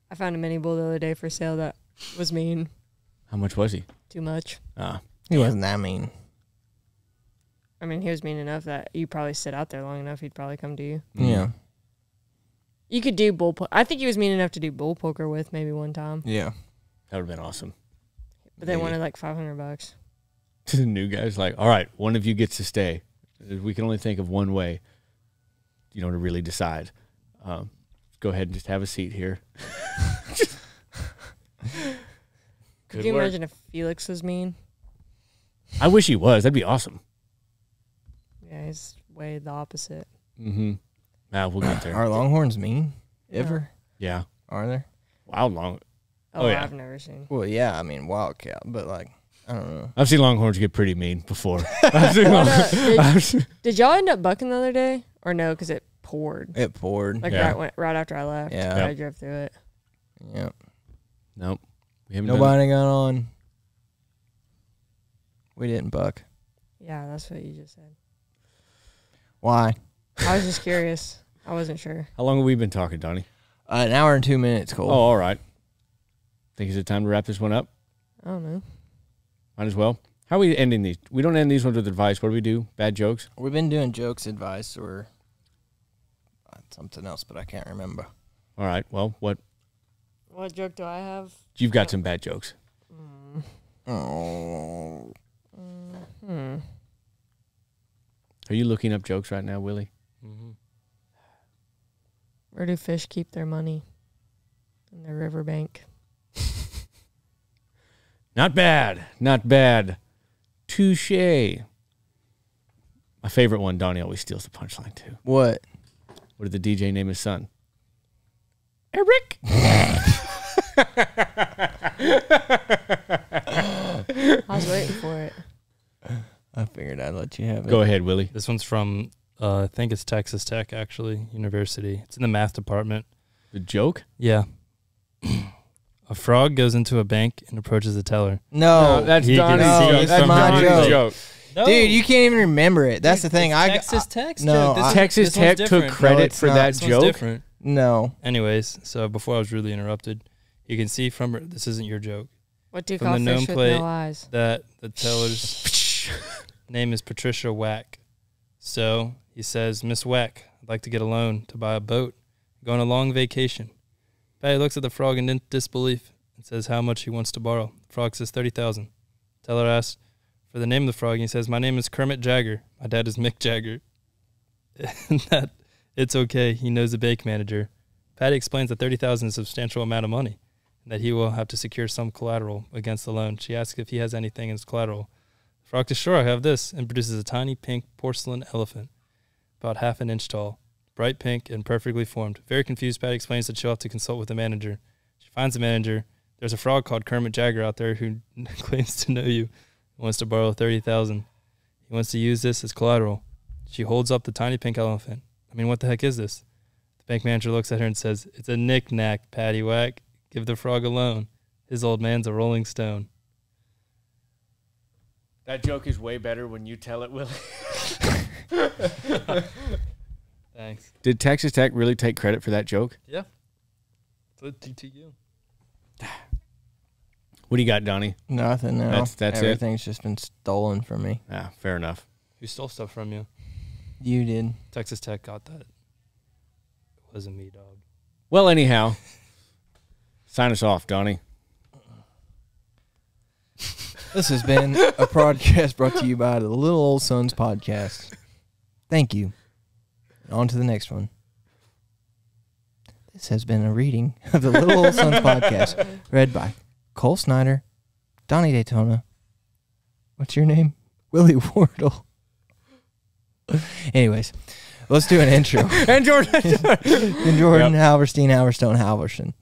S4: I found a mini bull the other day for sale that was mean.
S2: How much was he?
S4: Too much.
S1: He wasn't that mean.
S4: I mean, he was mean enough that you probably sit out there long enough, he'd probably come to you.
S1: Yeah.
S4: You could do bull poker. I think he was mean enough to do bull poker with maybe one time.
S1: Yeah.
S2: That would have been awesome.
S4: But they wanted like $500.
S2: The new guy's like, all right, one of you gets to stay. We can only think of one way, to really decide. Go ahead and just have a seat here.
S4: Could you imagine if Felix was mean?
S2: I wish he was. That'd be awesome.
S4: Yeah, he's way the opposite.
S2: Mm-hmm. We'll get there.
S1: Are Longhorns mean? Ever?
S2: Yeah.
S1: Are there?
S2: Wild long.
S4: Oh, yeah.
S2: Yeah.
S4: I've never seen.
S1: Well, yeah, I mean, Wildcat, but like, I don't know.
S2: I've seen Longhorns get pretty mean before.
S4: Did y'all end up bucking the other day? Or no, because it poured?
S1: It poured.
S4: Like right after I left.
S1: Yeah.
S4: I drove through it.
S1: Yep.
S2: Nope. We haven't
S1: Nobody got on. We didn't buck.
S4: Yeah, that's what you just said.
S1: Why?
S4: I was just curious. I wasn't sure.
S2: How long have we been talking, Donnie?
S1: An hour and 2 minutes, Cole.
S2: Oh, all right. Think it's time to wrap this one up?
S4: I don't know.
S2: Might as well. How are we ending these? We don't end these ones with advice. What do we do? Bad jokes?
S1: We've been doing jokes, advice, or something else, but I can't remember.
S2: All right. Well, what?
S4: What joke do I have?
S2: You've got some bad jokes.
S1: Oh.
S2: Are you looking up jokes right now, Willie?
S3: Mm-hmm.
S4: Where do fish keep their money? In the riverbank.
S2: Not bad. Not bad. Touche. My favorite one, Donnie always steals the punchline, too.
S1: What?
S2: What did the DJ name his son? Eric.
S4: I was waiting for it.
S1: I figured I'd let you have it.
S2: Go ahead, Willie.
S3: This one's from, I think it's Texas Tech, actually, University. It's in the math department.
S2: The joke?
S3: Yeah. A frog goes into a bank and approaches the teller.
S1: No,
S2: that's
S3: He
S2: Donnie's
S3: can see
S2: joke.
S3: it
S2: That's
S3: from
S2: Donnie's
S1: joke.
S3: No.
S1: Dude, you can't even remember it. That's the thing.
S3: Texas Tech's
S1: no,
S3: joke. This
S2: Texas
S3: this
S2: Tech
S3: one's
S2: took
S3: different.
S2: credit
S1: it's
S2: for
S1: not.
S2: that
S3: This one's
S2: joke.
S3: different.
S1: No.
S3: Anyways, so before I was rudely interrupted, you can see from this isn't your joke.
S4: What do you
S3: From
S4: call
S3: the gnome
S4: fish with
S3: plate
S4: no eyes?
S3: that the teller's name is Patricia Wack. So he says, Miss Wack, I'd like to get a loan to buy a boat. Go on a long vacation. Patty looks at the frog in disbelief and says how much he wants to borrow. The frog says $30,000. Teller asks for the name of the frog. And he says, my name is Kermit Jagger. My dad is Mick Jagger. And that it's okay. He knows the bank manager. Patty explains that $30,000 is a substantial amount of money and that he will have to secure some collateral against the loan. She asks if he has anything in his collateral. The frog says, sure, I have this, and produces a tiny pink porcelain elephant, about half an inch tall, bright pink and perfectly formed. Very confused, Patty explains that she'll have to consult with the manager. She finds the manager. There's a frog called Kermit Jagger out there who claims to know you. He wants to borrow $30,000. He wants to use this as collateral. She holds up the tiny pink elephant. I mean, what the heck is this? The bank manager looks at her and says, "It's a knick-knack, paddywhack. Give the frog a loan. His old man's a rolling stone."
S2: That joke is way better when you tell it, Willie.
S3: Thanks.
S2: Did Texas Tech really take credit for that joke?
S3: Yeah. It's a TTU.
S2: What do you got, Donnie?
S1: Nothing now.
S2: That's
S1: Everything's just been stolen from me.
S2: Ah, fair enough.
S3: Who stole stuff from you?
S1: You did.
S3: Texas Tech got that. It wasn't me, dog.
S2: Well, anyhow, sign us off, Donnie.
S1: This has been a podcast brought to you by the Little Old Sons Podcast. Thank you. On to the next one. This has been a reading of the Little Old Sons Podcast, read by Cole Snyder, Donnie Daytona. What's your name? Willie Wardle. Anyways, let's do an intro.
S2: And Jorden.
S1: And Jorden, Halverstein, Halverstone, Halverson.